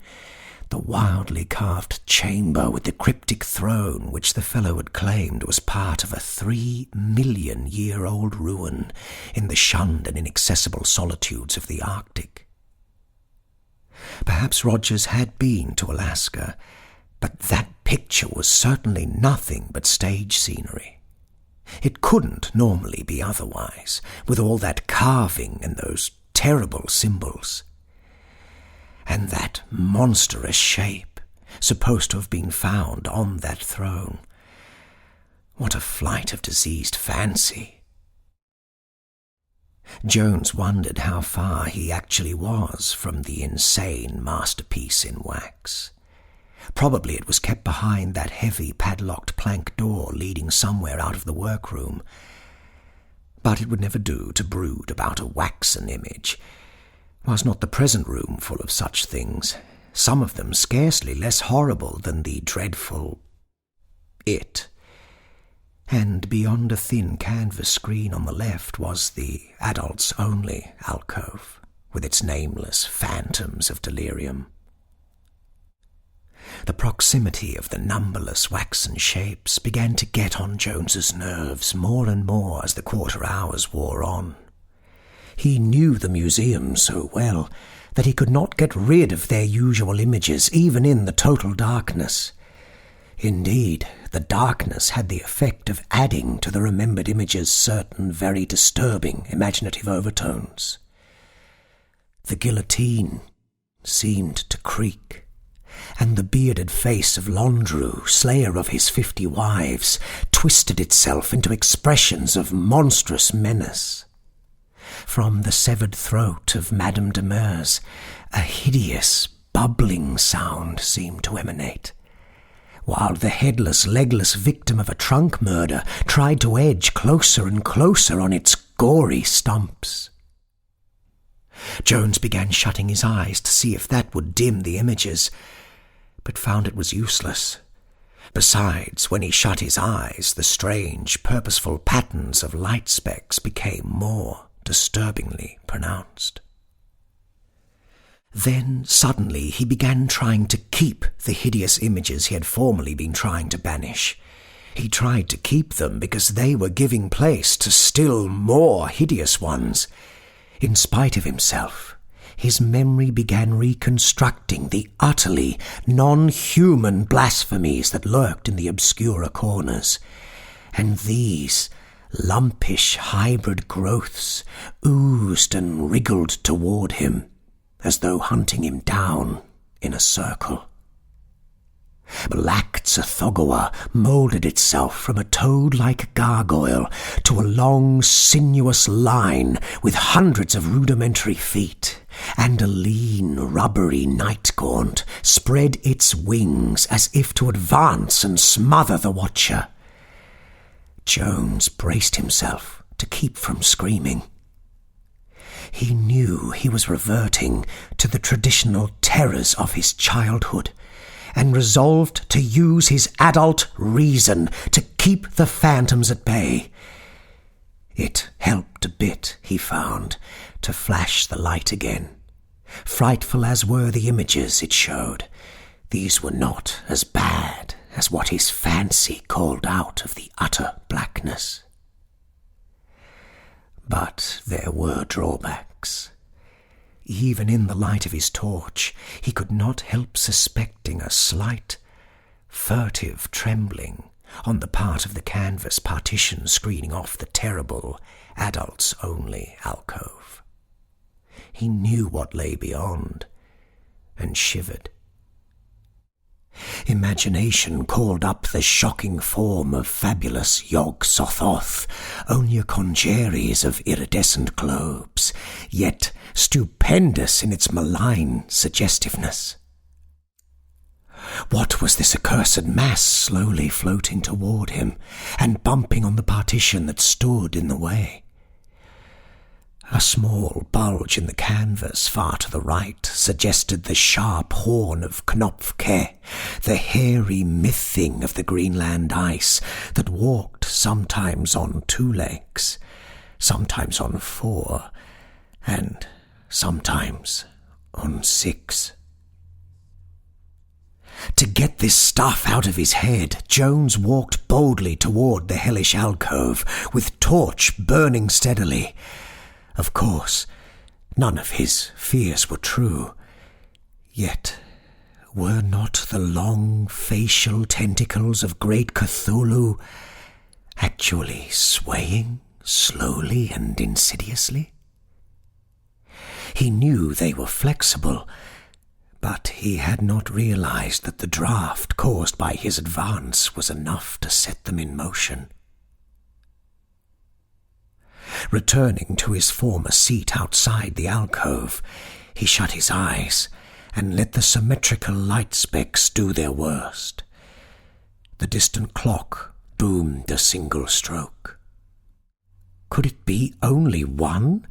the wildly carved chamber with the cryptic throne which the fellow had claimed was part of a 3-million-year-old ruin in the shunned and inaccessible solitudes of the Arctic. Perhaps Rogers had been to Alaska, but that picture was certainly nothing but stage scenery. It couldn't normally be otherwise, with all that carving and those terrible symbols. And that monstrous shape, supposed to have been found on that throne. What a flight of diseased fancy. Jones wondered how far he actually was from the insane masterpiece in wax. Probably it was kept behind that heavy padlocked plank door leading somewhere out of the workroom. But it would never do to brood about a waxen image. Was not the present room full of such things, some of them scarcely less horrible than the dreadful It? And beyond a thin canvas screen on the left was the adults-only alcove, with its nameless phantoms of delirium. The proximity of the numberless waxen shapes began to get on Jones's nerves more and more as the quarter hours wore on. He knew the museum so well that he could not get rid of their usual images, even in the total darkness. Indeed, the darkness had the effect of adding to the remembered images certain very disturbing imaginative overtones. The guillotine seemed to creak, and the bearded face of Londrew, slayer of his 50 wives, twisted itself into expressions of monstrous menace. From the severed throat of Madame de Meurs, a hideous, bubbling sound seemed to emanate, while the headless, legless victim of a trunk murder tried to edge closer and closer on its gory stumps. Jones began shutting his eyes to see if that would dim the images, but found it was useless. Besides, when he shut his eyes, the strange, purposeful patterns of light specks became more disturbingly pronounced. Then, suddenly, he began trying to keep the hideous images he had formerly been trying to banish. He tried to keep them because they were giving place to still more hideous ones. In spite of himself, his memory began reconstructing the utterly non-human blasphemies that lurked in the obscurer corners, and these lumpish hybrid growths oozed and wriggled toward him, as though hunting him down in a circle. Black Tsathogawa moulded itself from a toad-like gargoyle to a long, sinuous line with hundreds of rudimentary feet, and a lean, rubbery night-gaunt spread its wings as if to advance and smother the watcher. Jones braced himself to keep from screaming. He knew he was reverting to the traditional terrors of his childhood, and resolved to use his adult reason to keep the phantoms at bay. It helped a bit, he found, to flash the light again. Frightful as were the images it showed, these were not as bad as what his fancy called out of the utter blackness. But there were drawbacks. Even in the light of his torch, he could not help suspecting a slight, furtive trembling on the part of the canvas partition screening off the terrible, adults-only alcove. He knew what lay beyond, and shivered. Imagination called up the shocking form of fabulous Yog-Sothoth, Onya-Congeries of iridescent globes, yet stupendous in its malign suggestiveness. What was this accursed mass slowly floating toward him and bumping on the partition that stood in the way? A small bulge in the canvas far to the right suggested the sharp horn of Knopfke, the hairy myth-thing of the Greenland ice that walked sometimes on 2 legs, sometimes on 4, and sometimes on 6. To get this stuff out of his head, Jones walked boldly toward the hellish alcove, with torch burning steadily. Of course, none of his fears were true. Yet, were not the long facial tentacles of great Cthulhu actually swaying slowly and insidiously. He knew they were flexible, but he had not realized that the draft caused by his advance was enough to set them in motion. Returning to his former seat outside the alcove, he shut his eyes and let the symmetrical light specks do their worst. The distant clock boomed a single stroke. Could it be only one?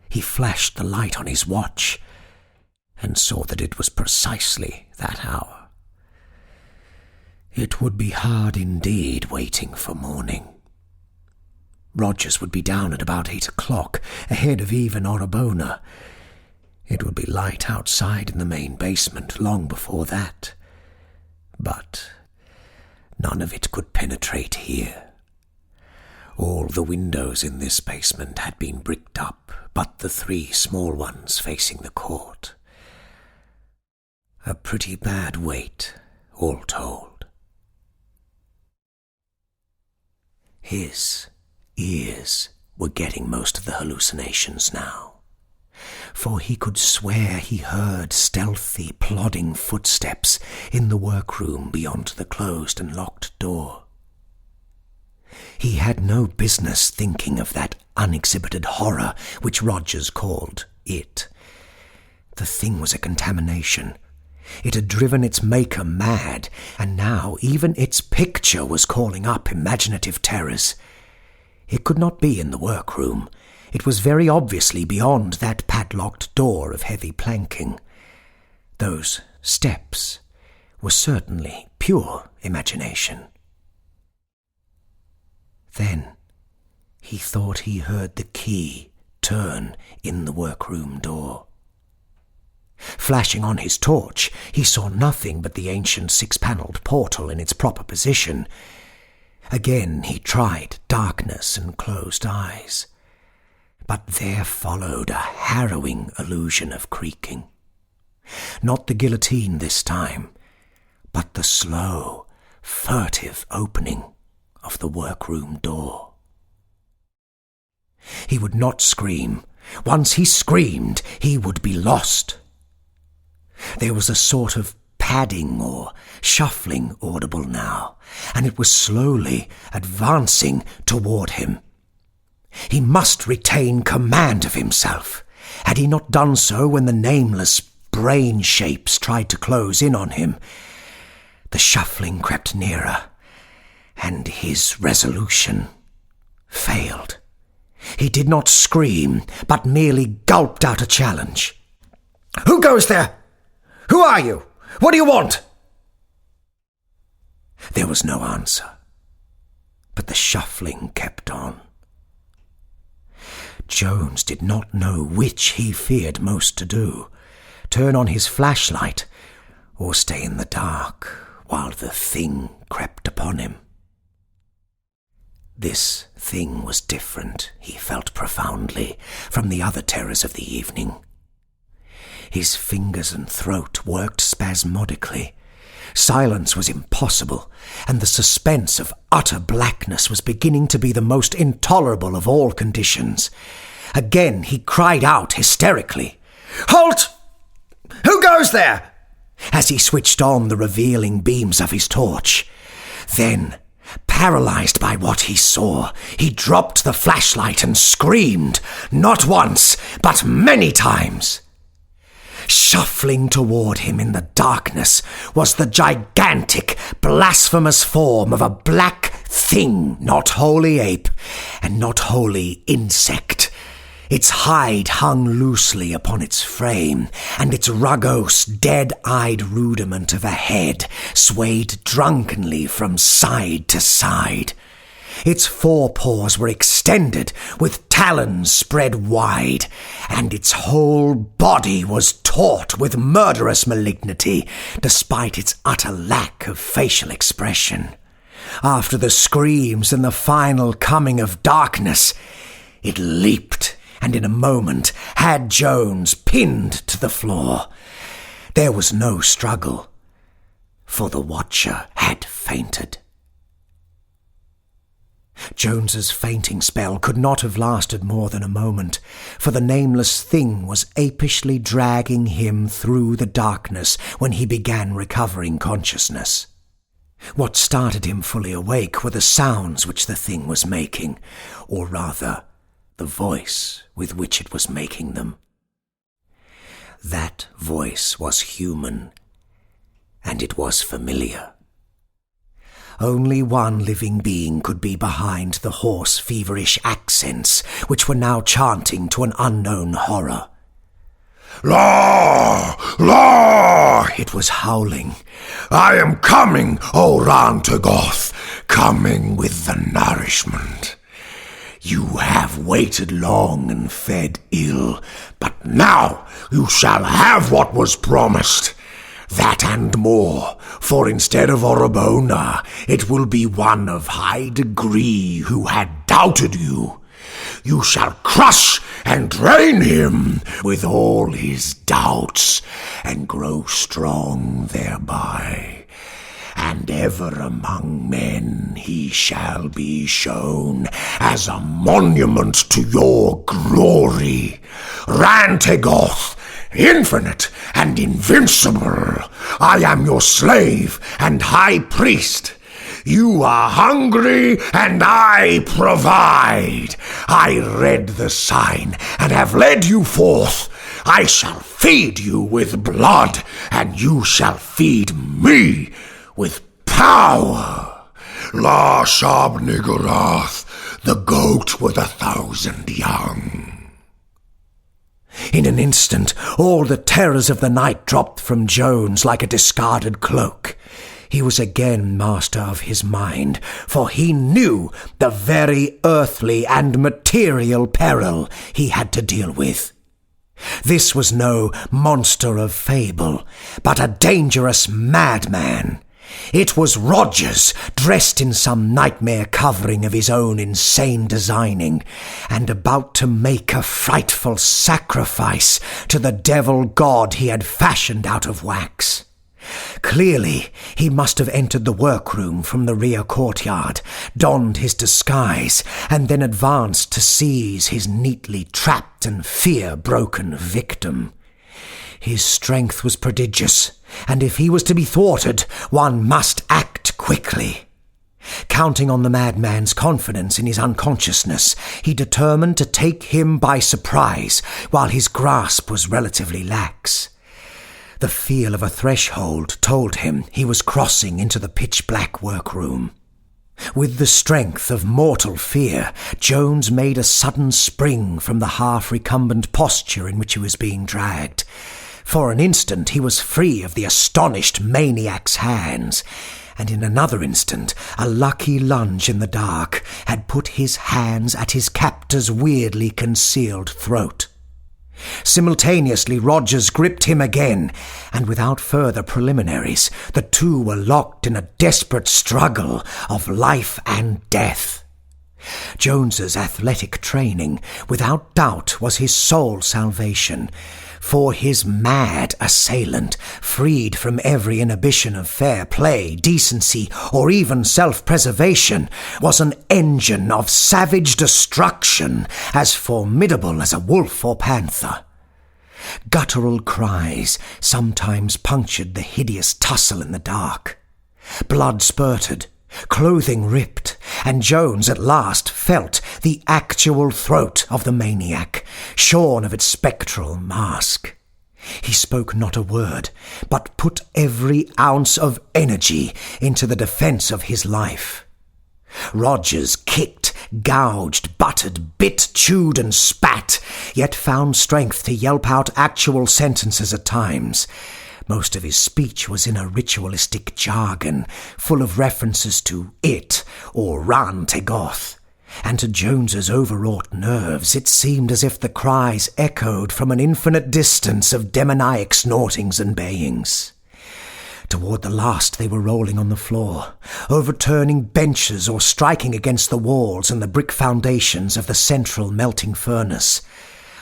He flashed the light on his watch and saw that it was precisely that hour. It would be hard indeed waiting for morning. Rogers would be down at about 8 o'clock, ahead of Eve and Orabona. It would be light outside in the main basement long before that. But none of it could penetrate here. All the windows in this basement had been bricked up, but the 3 small ones facing the court. A pretty bad wait, all told. His ears were getting most of the hallucinations now, for he could swear he heard stealthy, plodding footsteps in the workroom beyond the closed and locked door. He had no business thinking of that unexhibited horror which Rogers called it. The thing was a contamination. It had driven its maker mad, and now even its picture was calling up imaginative terrors. It could not be in the workroom. It was very obviously beyond that padlocked door of heavy planking. Those steps were certainly pure imagination. Then he thought he heard the key turn in the workroom door. Flashing on his torch, he saw nothing but the ancient 6-panelled portal in its proper position. Again he tried darkness and closed eyes, but there followed a harrowing illusion of creaking. Not the guillotine this time, but the slow, furtive opening of the workroom door. He would not scream. Once he screamed, he would be lost. There was a sort of padding or shuffling audible now, and it was slowly advancing toward him. He must retain command of himself. Had he not done so when the nameless brain shapes tried to close in on him? The shuffling crept nearer, and his resolution failed. He did not scream, but merely gulped out a challenge. "Who goes there? Who are you? What do you want?" There was no answer, but the shuffling kept on. Jones did not know which he feared most to do, turn on his flashlight or stay in the dark while the thing crept upon him. This thing was different, he felt profoundly, from the other terrors of the evening. His fingers and throat worked spasmodically. Silence was impossible, and the suspense of utter blackness was beginning to be the most intolerable of all conditions. Again he cried out hysterically, "Halt! Who goes there?" as he switched on the revealing beams of his torch. Then, paralyzed by what he saw, he dropped the flashlight and screamed, not once, but many times. Shuffling toward him in the darkness was the gigantic, blasphemous form of a black thing, not wholly ape and not wholly insect. Its hide hung loosely upon its frame, and its rugose, dead-eyed rudiment of a head swayed drunkenly from side to side. Its forepaws were extended, with talons spread wide, and its whole body was taut with murderous malignity, despite its utter lack of facial expression. After the screams and the final coming of darkness, it leaped, and in a moment had Jones pinned to the floor. There was no struggle, for the watcher had fainted. Jones's fainting spell could not have lasted more than a moment, for the nameless thing was apishly dragging him through the darkness when he began recovering consciousness. What started him fully awake were the sounds which the thing was making, or rather, the voice with which it was making them. That voice was human, and it was familiar. Only one living being could be behind the hoarse, feverish accents which were now chanting to an unknown horror. "Law! Law!" It was howling. "I am coming, O Rantagoth, coming with the nourishment. You have waited long and fed ill, but now you shall have what was promised. That and more, for instead of Orobona, it will be one of high degree who had doubted you. You shall crush and drain him with all his doubts, and grow strong thereby. And ever among men he shall be shown as a monument to your glory. Rantagoth, infinite and invincible, I am your slave and high priest. You are hungry, and I provide. I read the sign, and have led you forth. I shall feed you with blood, and you shall feed me with power. La Shab-Niggurath, the goat with 1,000 young." In an instant, all the terrors of the night dropped from Jones like a discarded cloak. He was again master of his mind, for he knew the very earthly and material peril he had to deal with. This was no monster of fable, but a dangerous madman. It was Rogers, dressed in some nightmare covering of his own insane designing, and about to make a frightful sacrifice to the devil god he had fashioned out of wax. Clearly, he must have entered the workroom from the rear courtyard, donned his disguise, and then advanced to seize his neatly trapped and fear-broken victim. His strength was prodigious, and if he was to be thwarted, one must act quickly. Counting on the madman's confidence in his unconsciousness, he determined to take him by surprise while his grasp was relatively lax. The feel of a threshold told him he was crossing into the pitch-black workroom. With the strength of mortal fear, Jones made a sudden spring from the half-recumbent posture in which he was being dragged. For an instant he was free of the astonished maniac's hands, and in another instant a lucky lunge in the dark had put his hands at his captor's weirdly concealed throat. Simultaneously Rogers gripped him again, and without further preliminaries the two were locked in a desperate struggle of life and death. Jones's athletic training without doubt was his sole salvation, for his mad assailant, freed from every inhibition of fair play, decency, or even self-preservation, was an engine of savage destruction, as formidable as a wolf or panther. Guttural cries sometimes punctured the hideous tussle in the dark. Blood spurted, clothing ripped, and Jones at last felt the actual throat of the maniac, shorn of its spectral mask. He spoke not a word, but put every ounce of energy into the defence of his life. Rogers kicked, gouged, butted, bit, chewed, and spat, yet found strength to yelp out actual sentences at times. Most of his speech was in a ritualistic jargon, full of references to it or Rantagoth, and to Jones's overwrought nerves it seemed as if the cries echoed from an infinite distance of demoniac snortings and bayings. Toward the last they were rolling on the floor, overturning benches or striking against the walls and the brick foundations of the central melting furnace.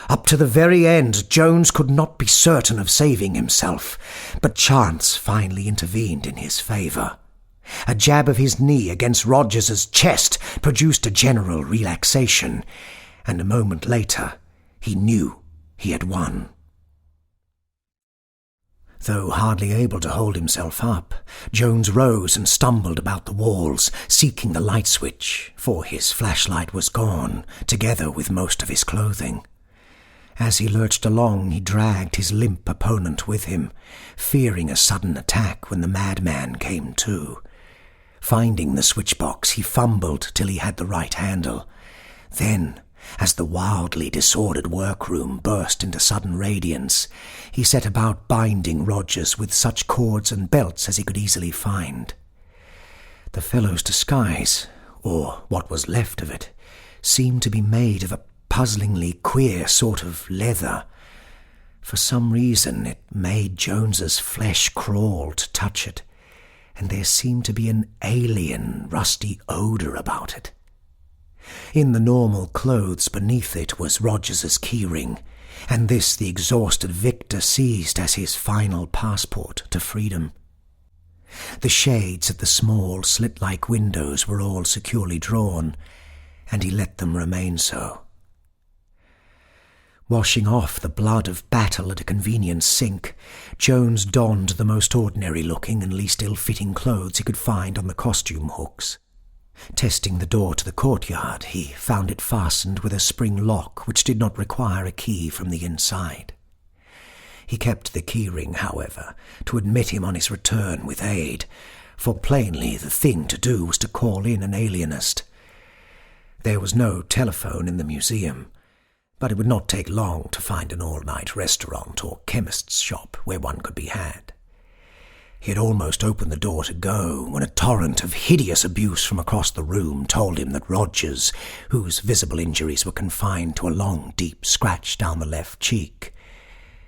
Up to the very end, Jones could not be certain of saving himself, but chance finally intervened in his favour. A jab of his knee against Rogers's chest produced a general relaxation, and a moment later he knew he had won. Though hardly able to hold himself up, Jones rose and stumbled about the walls, seeking the light switch, for his flashlight was gone, together with most of his clothing. As he lurched along, he dragged his limp opponent with him, fearing a sudden attack when the madman came to. Finding the switchbox, he fumbled till he had the right handle. Then, as the wildly disordered workroom burst into sudden radiance, he set about binding Rogers with such cords and belts as he could easily find. The fellow's disguise, or what was left of it, seemed to be made of a puzzlingly queer sort of leather. For some reason it made Jones's flesh crawl to touch it, and there seemed to be an alien, rusty odour about it. In the normal clothes beneath it was Rogers's keyring, and this the exhausted victor seized as his final passport to freedom. The shades at the small, slit-like windows were all securely drawn, and he let them remain so. Washing off the blood of battle at a convenient sink, Jones donned the most ordinary-looking and least ill-fitting clothes he could find on the costume hooks. Testing the door to the courtyard, he found it fastened with a spring lock which did not require a key from the inside. He kept the keyring, however, to admit him on his return with aid, for plainly the thing to do was to call in an alienist. There was no telephone in the museum, but it would not take long to find an all-night restaurant or chemist's shop where one could be had. He had almost opened the door to go when a torrent of hideous abuse from across the room told him that Rogers, whose visible injuries were confined to a long, deep scratch down the left cheek,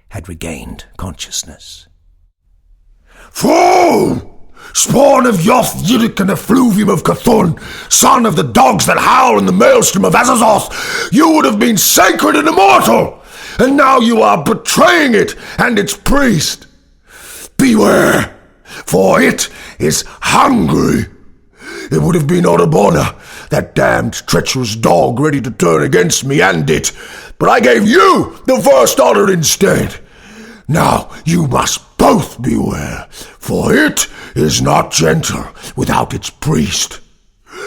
had regained consciousness. "Fool! Spawn of Yoth, Yiddick, and effluvium of Cthulhu, son of the dogs that howl in the maelstrom of Azazoth, you would have been sacred and immortal, and now you are betraying it and its priest. Beware, for it is hungry. It would have been Orbona, that damned treacherous dog ready to turn against me and it, but I gave you the first honor instead. Now you must both beware, for it is not gentle without its priest.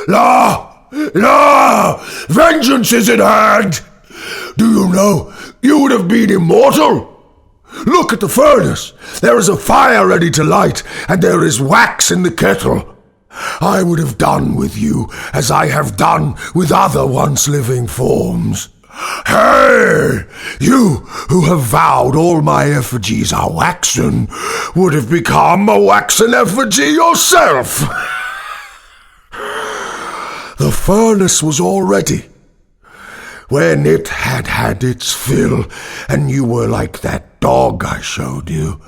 La! La! Vengeance is at hand! Do you know you would have been immortal? Look at the furnace. There is a fire ready to light, and there is wax in the kettle. I would have done with you as I have done with other once-living forms. Hey, you who have vowed all my effigies are waxen, would have become a waxen effigy yourself. The furnace was all ready. When it had had its fill, and you were like that dog I showed you,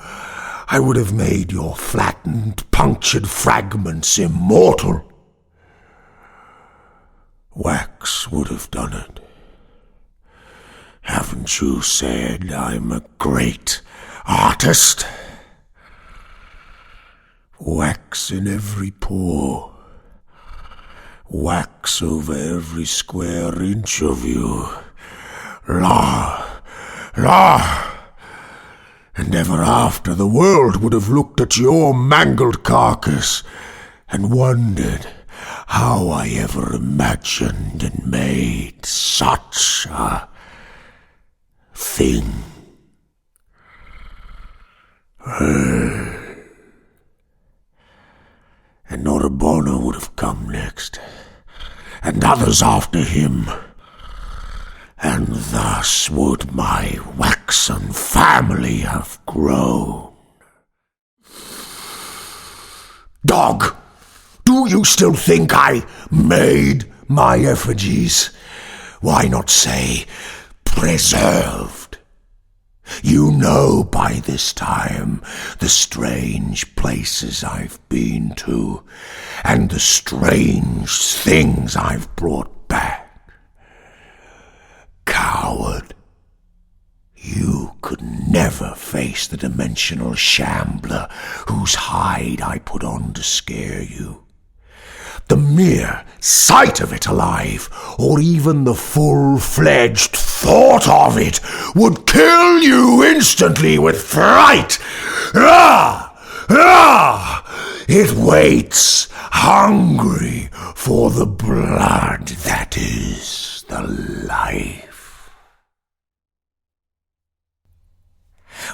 I would have made your flattened, punctured fragments immortal. Wax would have done it. Haven't you said I'm a great artist? Wax in every pore. Wax over every square inch of you. La! La! And ever after the world would have looked at your mangled carcass and wondered how I ever imagined and made such a thing. And Orbona would have come next, and others after him, and thus would my waxen family have grown. Dog, do you still think I made my effigies? Why not say preserved? You know by this time the strange places I've been to, and the strange things I've brought back. Coward, you could never face the dimensional shambler whose hide I put on to scare you. The mere sight of it alive, or even the full-fledged thought of it, would kill you instantly with fright. Ah! Ah! It waits, hungry for the blood that is the life.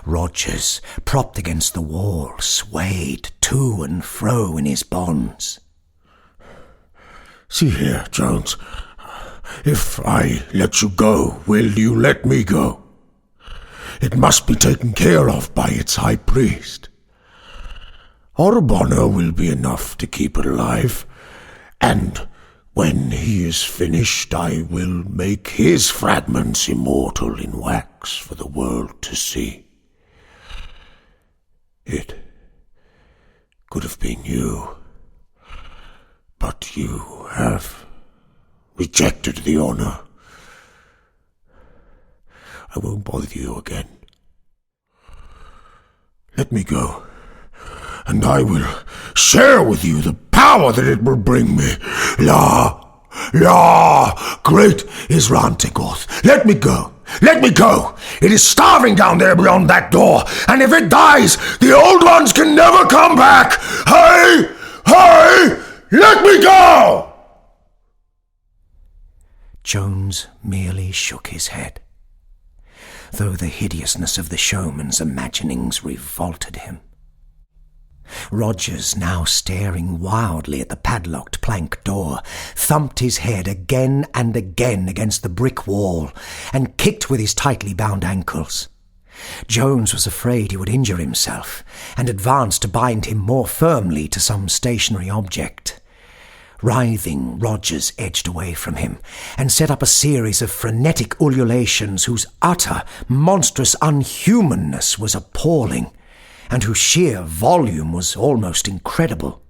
Rogers, propped against the wall, swayed to and fro in his bonds. See here, Jones. If I let you go, will you let me go? It must be taken care of by its high priest. Orbonner will be enough to keep it alive, and when he is finished I will make his fragments immortal in wax for the world to see. It could have been you, but you have rejected the honor. I won't bother you again. Let me go, and I will share with you the power that it will bring me. La, great is Rantegoth. Let me go. Let me go! It is starving down there beyond that door, and if it dies, the old ones can never come back! Hey! Let me go! Jones merely shook his head, though the hideousness of the showman's imaginings revolted him. Rogers, now staring wildly at the padlocked plank door, thumped his head again and again against the brick wall and kicked with his tightly bound ankles. Jones was afraid he would injure himself and advanced to bind him more firmly to some stationary object. Writhing, Rogers edged away from him and set up a series of frenetic ululations whose utter, monstrous unhumanness was appalling, and whose sheer volume was almost incredible.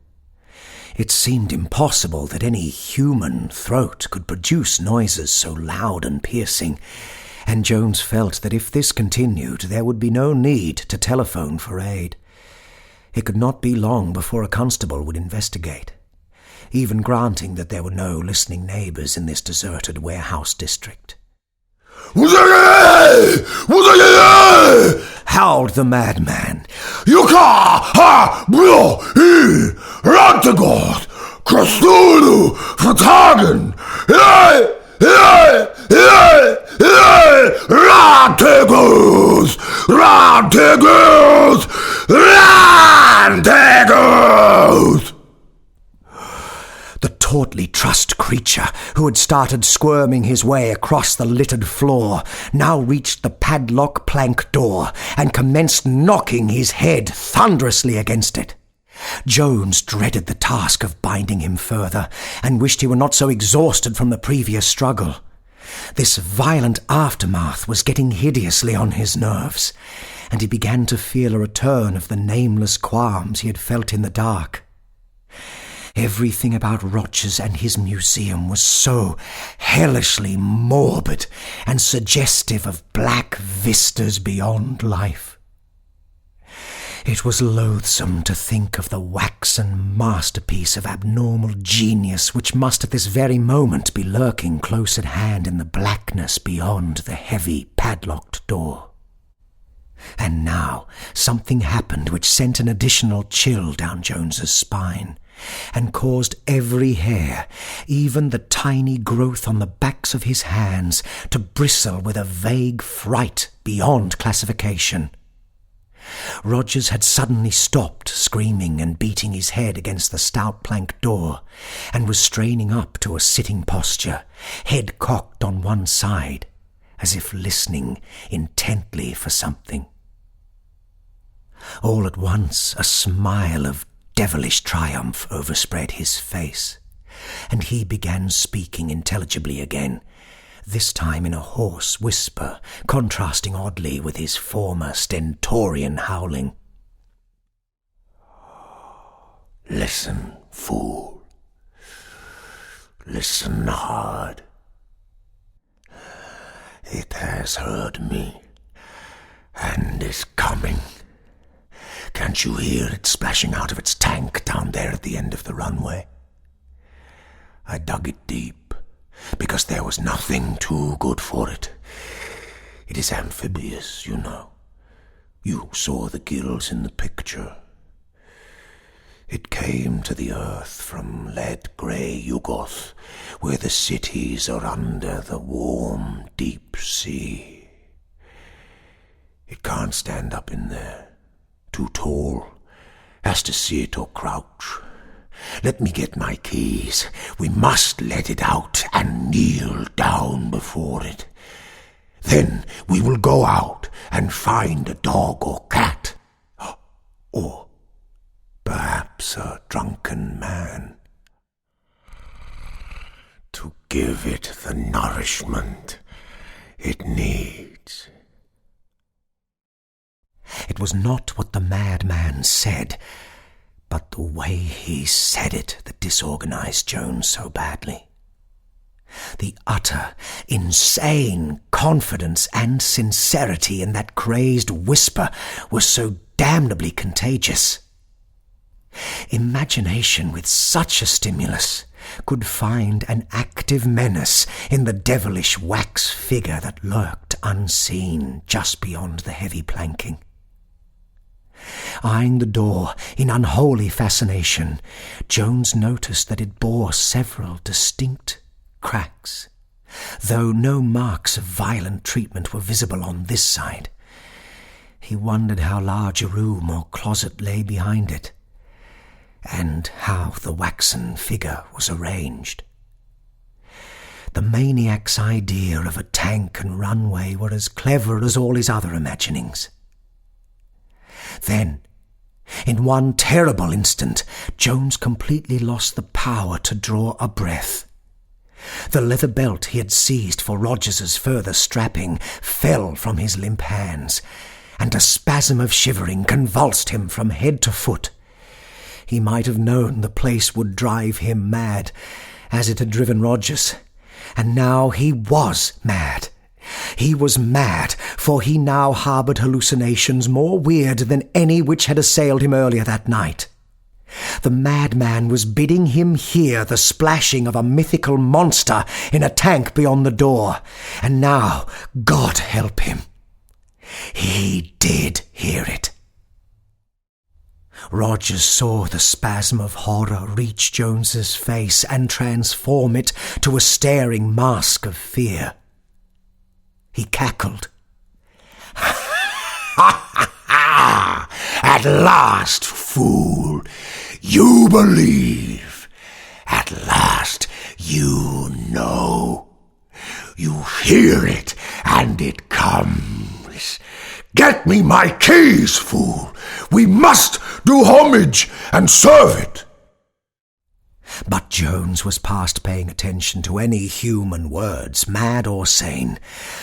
It seemed impossible that any human throat could produce noises so loud and piercing, and Jones felt that if this continued, there would be no need to telephone for aid. It could not be long before a constable would investigate, even granting that there were no listening neighbours in this deserted warehouse district. Howled the madman. Yuka ha bro he Rantegoth Cthulhu Fatagan Rantegoth. The tautly trussed creature, who had started squirming his way across the littered floor, now reached the padlock plank door and commenced knocking his head thunderously against it. Jones dreaded the task of binding him further, and wished he were not so exhausted from the previous struggle. This violent aftermath was getting hideously on his nerves, and he began to feel a return of the nameless qualms he had felt in the dark. Everything about Rogers and his museum was so hellishly morbid and suggestive of black vistas beyond life. It was loathsome to think of the waxen masterpiece of abnormal genius which must at this very moment be lurking close at hand in the blackness beyond the heavy padlocked door. And now something happened which sent an additional chill down Jones's spine, and caused every hair, even the tiny growth on the backs of his hands, to bristle with a vague fright beyond classification. Rogers had suddenly stopped screaming and beating his head against the stout plank door, and was straining up to a sitting posture, head cocked on one side, as if listening intently for something. All at once a smile of devilish triumph overspread his face, and he began speaking intelligibly again, this time in a hoarse whisper, contrasting oddly with his former stentorian howling. Listen, fool. Listen hard. It has heard me, and is coming. Can't you hear it splashing out of its tank down there at the end of the runway? I dug it deep, because there was nothing too good for it. It is amphibious, you know. You saw the gills in the picture. It came to the earth from lead-grey Yugoth, where the cities are under the warm, deep sea. It can't stand up in there. Too tall. Has to sit or crouch. Let me get my keys. We must let it out and kneel down before it. Then we will go out and find a dog or cat. Or perhaps a drunken man. To give it the nourishment it needs. It was not what the madman said, but the way he said it that disorganized Jones so badly. The utter, insane confidence and sincerity in that crazed whisper was so damnably contagious. Imagination with such a stimulus could find an active menace in the devilish wax figure that lurked unseen just beyond the heavy planking. Eyeing the door in unholy fascination, Jones noticed that it bore several distinct cracks, though no marks of violent treatment were visible on this side. He wondered how large a room or closet lay behind it, and how the waxen figure was arranged. The maniac's idea of a tank and runway were as clever as all his other imaginings. Then, in one terrible instant, Jones completely lost the power to draw a breath. The leather belt he had seized for Rogers's further strapping fell from his limp hands, and a spasm of shivering convulsed him from head to foot. He might have known the place would drive him mad, as it had driven Rogers, and now he was mad. He was mad, for he now harboured hallucinations more weird than any which had assailed him earlier that night. The madman was bidding him hear the splashing of a mythical monster in a tank beyond the door, and now, God help him, he did hear it. Rogers saw the spasm of horror reach Jones's face and transform it to a staring mask of fear. He cackled. At last, fool, you believe. At last, you know. You hear it, and it comes. Get me my keys, fool. We must do homage and serve it. But Jones was past paying attention to any human words, mad or sane.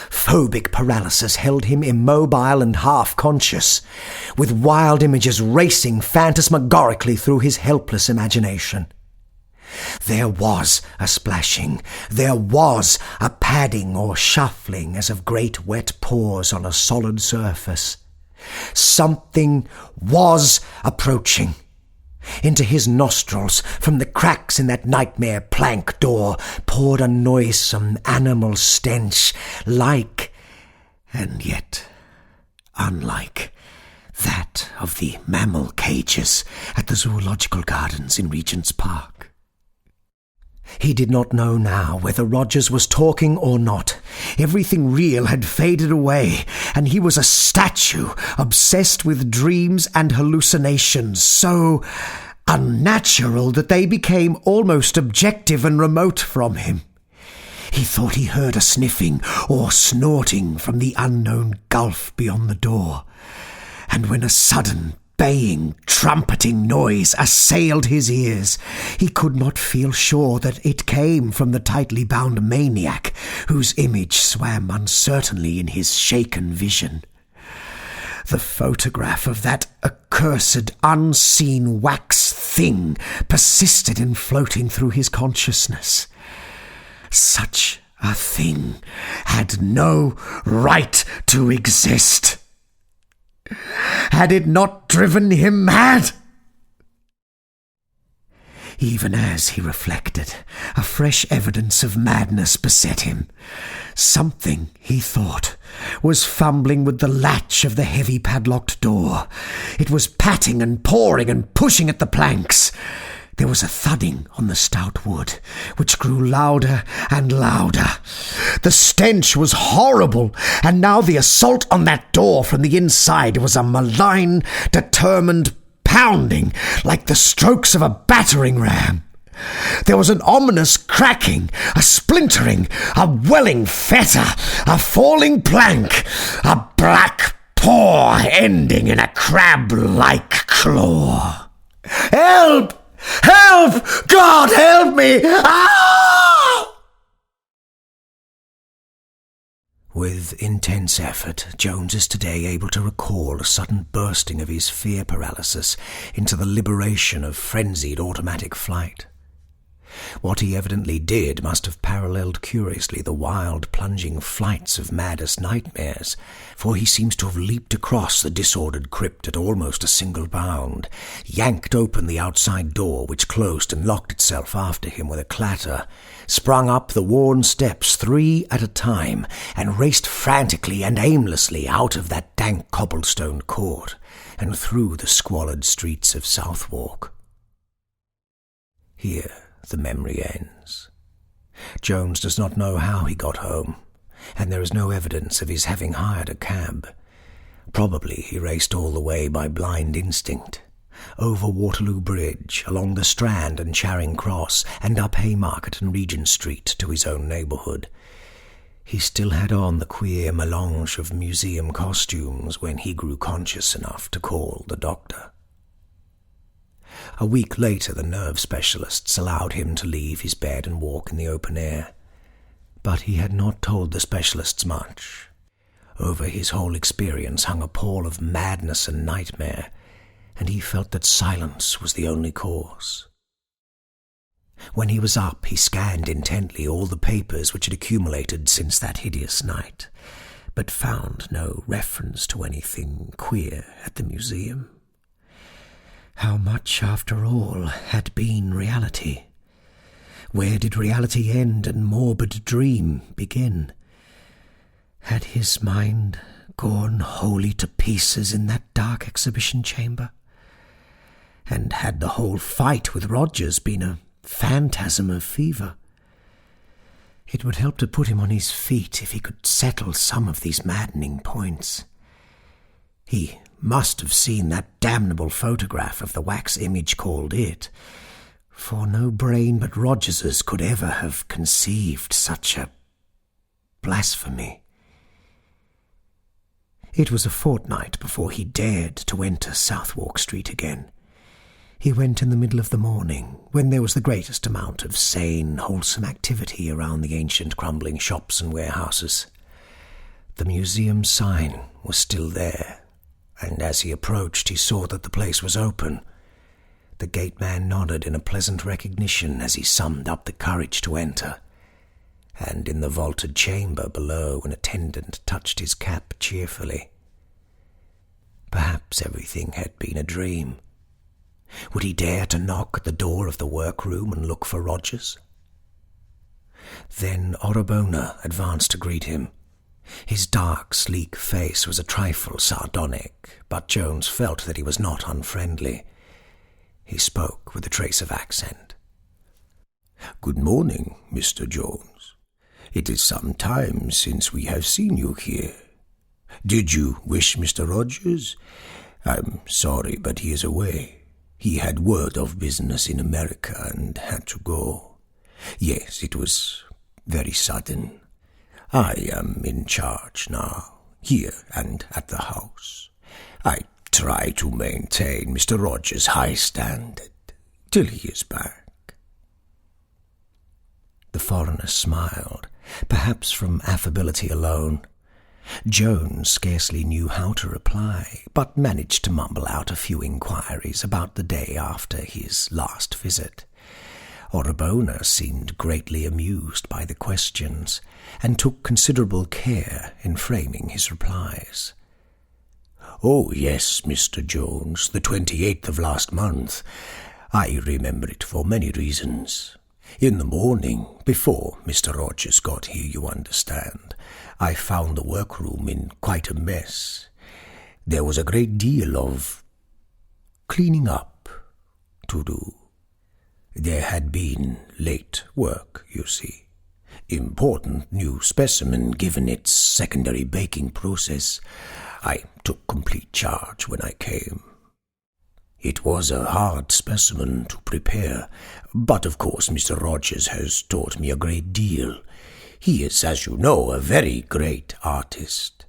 Phobic paralysis held him immobile and half-conscious, with wild images racing phantasmagorically through his helpless imagination. There was a splashing, there was a padding or shuffling as of great wet paws on a solid surface. Something was approaching. Into his nostrils, from the cracks in that nightmare plank door, poured a noisome animal stench, like, and yet unlike, that of the mammal cages at the zoological gardens in Regent's Park. He did not know now whether Rogers was talking or not. Everything real had faded away, and he was a statue, obsessed with dreams and hallucinations, so unnatural that they became almost objective and remote from him. He thought he heard a sniffing or snorting from the unknown gulf beyond the door, and when a sudden baying, trumpeting noise assailed his ears, he could not feel sure that it came from the tightly bound maniac, whose image swam uncertainly in his shaken vision. The photograph of that accursed, unseen wax thing persisted in floating through his consciousness. Such a thing had no right to exist. Had it not driven him mad? Even as he reflected, a fresh evidence of madness beset him. Something, he thought, was fumbling with the latch of the heavy padlocked door. It was patting and pawing and pushing at the planks. There was a thudding on the stout wood, which grew louder and louder. The stench was horrible, and now the assault on that door from the inside was a malign, determined pounding like the strokes of a battering ram. There was an ominous cracking, a splintering, a welling fetor, a falling plank, a black paw ending in a crab-like claw. "Help! Help! God help me! Ah!" With intense effort, Jones is today able to recall a sudden bursting of his fear paralysis into the liberation of frenzied automatic flight. What he evidently did must have paralleled curiously the wild, plunging flights of maddest nightmares, for he seems to have leaped across the disordered crypt at almost a single bound, yanked open the outside door, which closed and locked itself after him with a clatter, sprung up the worn steps 3 at a time, and raced frantically and aimlessly out of that dank cobblestone court and through the squalid streets of Southwark. Here the memory ends. Jones does not know how he got home, and there is no evidence of his having hired a cab. Probably he raced all the way by blind instinct, over Waterloo Bridge, along the Strand and Charing Cross, and up Haymarket and Regent Street to his own neighbourhood. He still had on the queer melange of museum costumes when he grew conscious enough to call the doctor. A week later, the nerve specialists allowed him to leave his bed and walk in the open air. But he had not told the specialists much. Over his whole experience hung a pall of madness and nightmare, and he felt that silence was the only course. When he was up, he scanned intently all the papers which had accumulated since that hideous night, but found no reference to anything queer at the museum. How much, after all, had been reality? Where did reality end and morbid dream begin? Had his mind gone wholly to pieces in that dark exhibition chamber? And had the whole fight with Rogers been a phantasm of fever? It would help to put him on his feet if he could settle some of these maddening points. He must have seen that damnable photograph of the wax image called It, for no brain but Rogers's could ever have conceived such a blasphemy. It was a fortnight before he dared to enter Southwark Street again. He went in the middle of the morning, when there was the greatest amount of sane, wholesome activity around the ancient crumbling shops and warehouses. The museum sign was still there, and as he approached he saw that the place was open. The gateman nodded in a pleasant recognition as he summoned up the courage to enter, and in the vaulted chamber below an attendant touched his cap cheerfully. Perhaps everything had been a dream. Would he dare to knock at the door of the workroom and look for Rogers? Then Orabona advanced to greet him. His dark, sleek face was a trifle sardonic, but Jones felt that he was not unfriendly. He spoke with a trace of accent. "Good morning, Mr. Jones. It is some time since we have seen you here. Did you wish Mr. Rogers? I'm sorry, but he is away. He had word of business in America and had to go. Yes, it was very sudden. I am in charge now, here and at the house. I try to maintain Mr. Rogers' high standard till he is back." The foreigner smiled, perhaps from affability alone. Jones scarcely knew how to reply, but managed to mumble out a few inquiries about the day after his last visit. Orabona seemed greatly amused by the questions, and took considerable care in framing his replies. "Oh, yes, Mr. Jones, the 28th of last month. I remember it for many reasons. In the morning, before Mr. Rogers got here, you understand, I found the workroom in quite a mess. There was a great deal of cleaning up to do. There had been late work, you see. Important new specimen given its secondary baking process. I took complete charge when I came. It was a hard specimen to prepare, but of course Mr. Rogers has taught me a great deal. He is, as you know, a very great artist.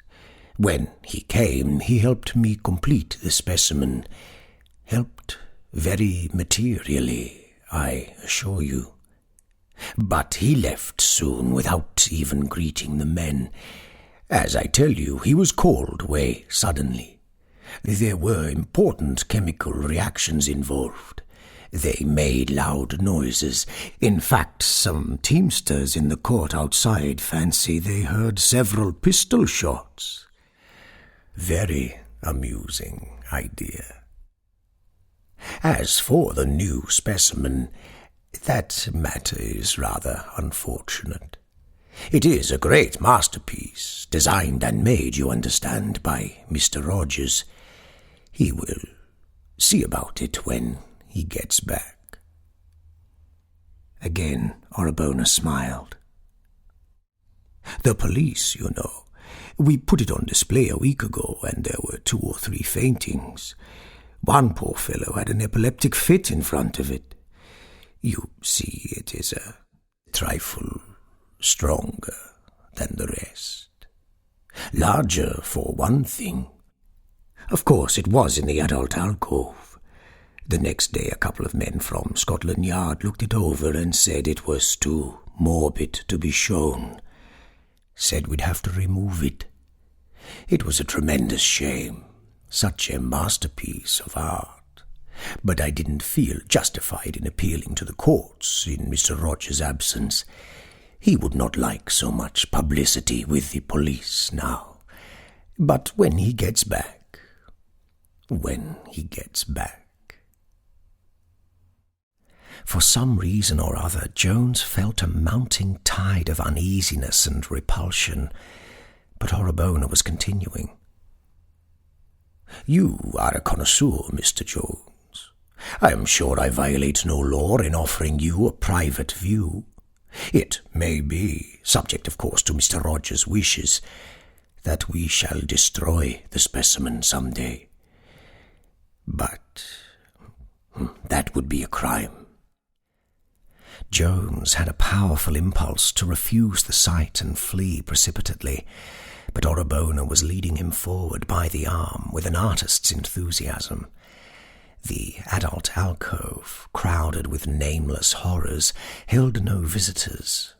When he came, he helped me complete the specimen. Helped very materially, I assure you. But he left soon without even greeting the men. As I tell you, he was called away suddenly. There were important chemical reactions involved. They made loud noises. In fact, some teamsters in the court outside fancy they heard several pistol shots. Very amusing idea. As for the new specimen, that matter is rather unfortunate. It is a great masterpiece, designed and made, you understand, by Mr. Rogers. He will see about it when he gets back. Again, Orabona smiled. The police, you know. We put it on display a week ago, and there were 2 or 3 faintings. One poor fellow had an epileptic fit in front of it. You see, it is a trifle stronger than the rest. Larger, for one thing. Of course, it was in the adult alcove. The next day, a couple of men from Scotland Yard looked it over and said it was too morbid to be shown. Said we'd have to remove it. It was a tremendous shame. Such a masterpiece of art. But I didn't feel justified in appealing to the courts in Mr. Rogers' absence. He would not like so much publicity with the police now. But when he gets back... For some reason or other, Jones felt a mounting tide of uneasiness and repulsion, but Orabona was continuing. You are a connoisseur, Mr. Jones. I am sure I violate no law in offering you a private view. It may be, subject of course to Mr. Rogers' wishes, that we shall destroy the specimen some day. But that would be a crime. Jones had a powerful impulse to refuse the sight and flee precipitately, but Orabona was leading him forward by the arm with an artist's enthusiasm. The adult alcove, crowded with nameless horrors, held no visitors.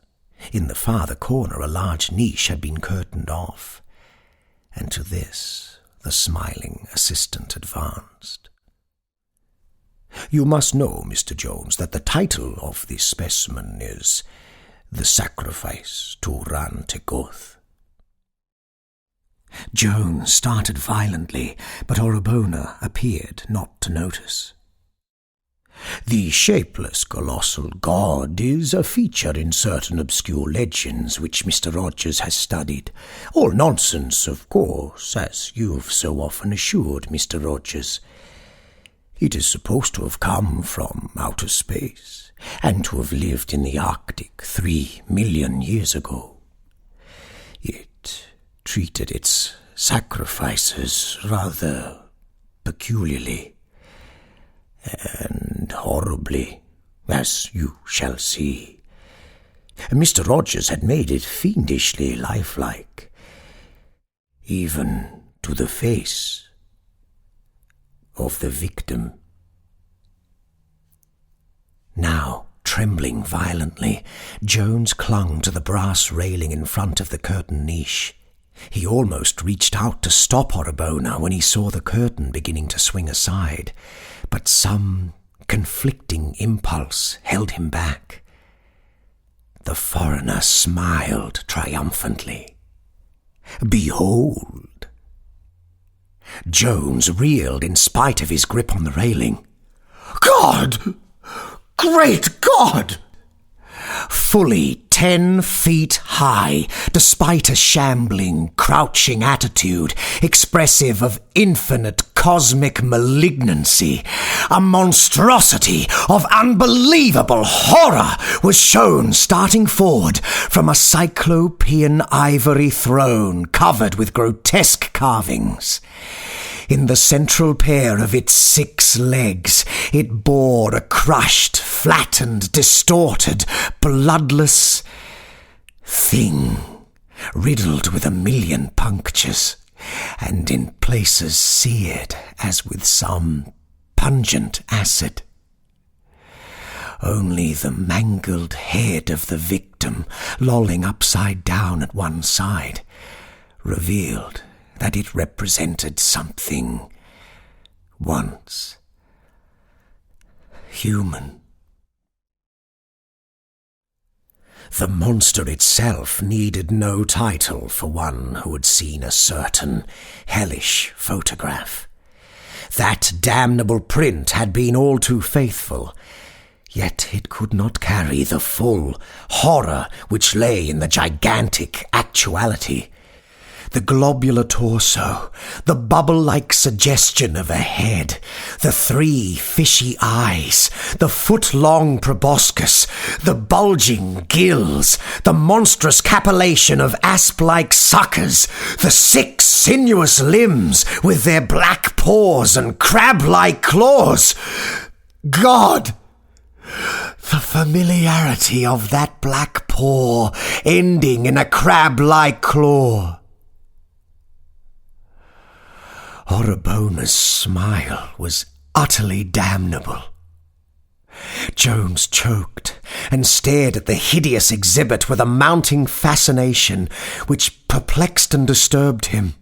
In the farther corner a large niche had been curtained off, and to this the smiling assistant advanced. You must know, Mr. Jones, that the title of this specimen is The Sacrifice to Rantegoth. Jones started violently, but Orabona appeared not to notice. The shapeless colossal god is a feature in certain obscure legends which Mr. Rogers has studied. All nonsense, of course, as you've so often assured Mr. Rogers. It is supposed to have come from outer space, and to have lived in the Arctic 3 million years ago. It treated its sacrifices rather peculiarly, and horribly, as you shall see. Mr. Rogers had made it fiendishly lifelike, even to the face of the victim. Now, trembling violently, Jones clung to the brass railing in front of the curtain niche. He almost reached out to stop Orabona when he saw the curtain beginning to swing aside, but some conflicting impulse held him back. The foreigner smiled triumphantly. Behold! Jones reeled in spite of his grip on the railing. God! God! Great God! Fully 10 feet high, despite a shambling, crouching attitude expressive of infinite cosmic malignancy, a monstrosity of unbelievable horror was shown starting forward from a cyclopean ivory throne covered with grotesque carvings. In the central pair of its 6 legs, it bore a crushed, flattened, distorted, bloodless thing, riddled with 1,000,000 punctures, and in places seared as with some pungent acid. Only the mangled head of the victim, lolling upside down at one side, revealed that it represented something once human. The monster itself needed no title for one who had seen a certain hellish photograph. That damnable print had been all too faithful, yet it could not carry the full horror which lay in the gigantic actuality. The globular torso, the bubble-like suggestion of a head, the 3 fishy eyes, the foot-long proboscis, the bulging gills, the monstrous capillation of asp-like suckers, the 6 sinuous limbs with their black paws and crab-like claws. God! The familiarity of that black paw ending in a crab-like claw. Orobona's smile was utterly damnable. Jones choked and stared at the hideous exhibit with a mounting fascination which perplexed and disturbed him.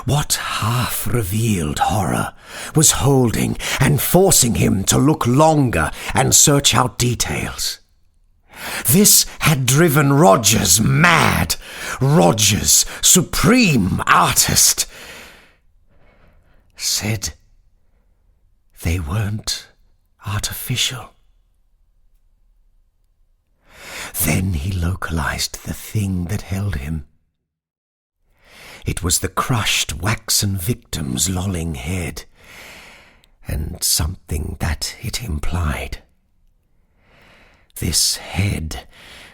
What half-revealed horror was holding and forcing him to look longer and search out details? This had driven Rogers mad. Rogers, supreme artist, said they weren't artificial. Then he localized the thing that held him. It was the crushed waxen victim's lolling head, and something that it implied. This head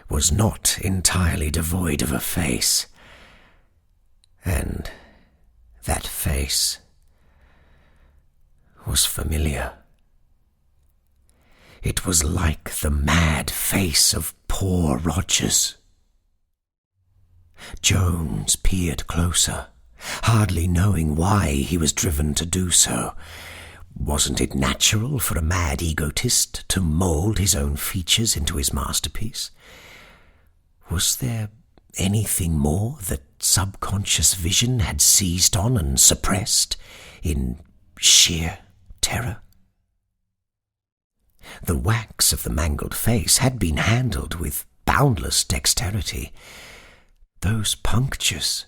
was not entirely devoid of a face, and that face was familiar. It was like the mad face of poor Rogers. Jones peered closer, hardly knowing why he was driven to do so. Wasn't it natural for a mad egotist to mould his own features into his masterpiece? Was there anything more that subconscious vision had seized on and suppressed in sheer terror? The wax of the mangled face had been handled with boundless dexterity. Those punctures,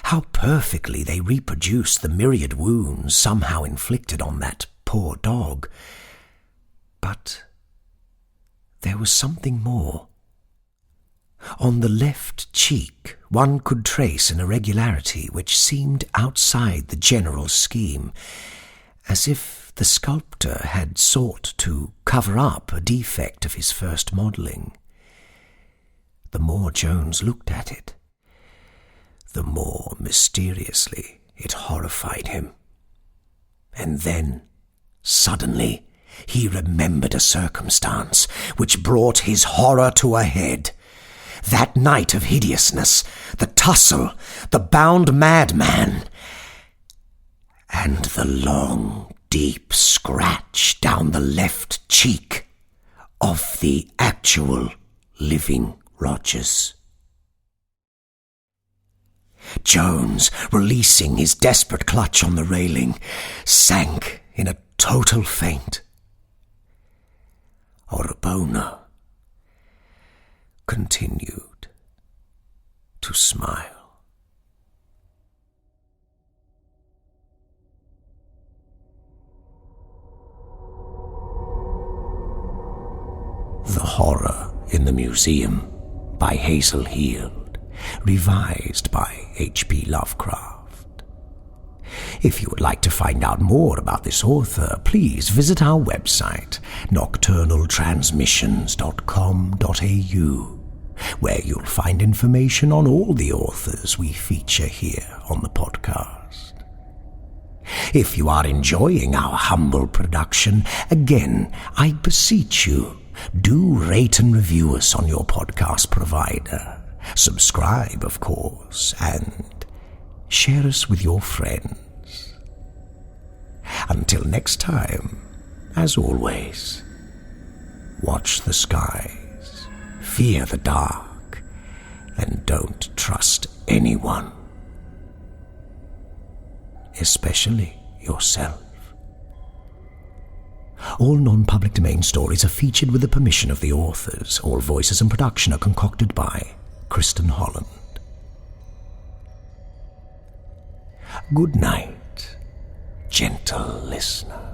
how perfectly they reproduced the myriad wounds somehow inflicted on that poor dog. But there was something more. On the left cheek, one could trace an irregularity which seemed outside the general scheme, as if the sculptor had sought to cover up a defect of his first modelling. The more Jones looked at it, the more mysteriously it horrified him. And then, suddenly, he remembered a circumstance which brought his horror to a head. That night of hideousness, the tussle, the bound madman, and the long, deep scratch down the left cheek of the actual living Rogers. Jones, releasing his desperate clutch on the railing, sank in a total faint. Orobona continued to smile. The Horror in the Museum by Hazel, revised by H.P. Lovecraft. If you would like to find out more about this author, please visit our website, nocturnaltransmissions.com.au, where you'll find information on all the authors we feature here on the podcast. If you are enjoying our humble production, again, I beseech you, do rate and review us on your podcast provider. Subscribe, of course, and share us with your friends. Until next time, as always, watch the skies, fear the dark, and don't trust anyone, especially yourself. All non-public domain stories are featured with the permission of the authors. All voices and production are concocted by Kristin Holland. Good night, gentle listener.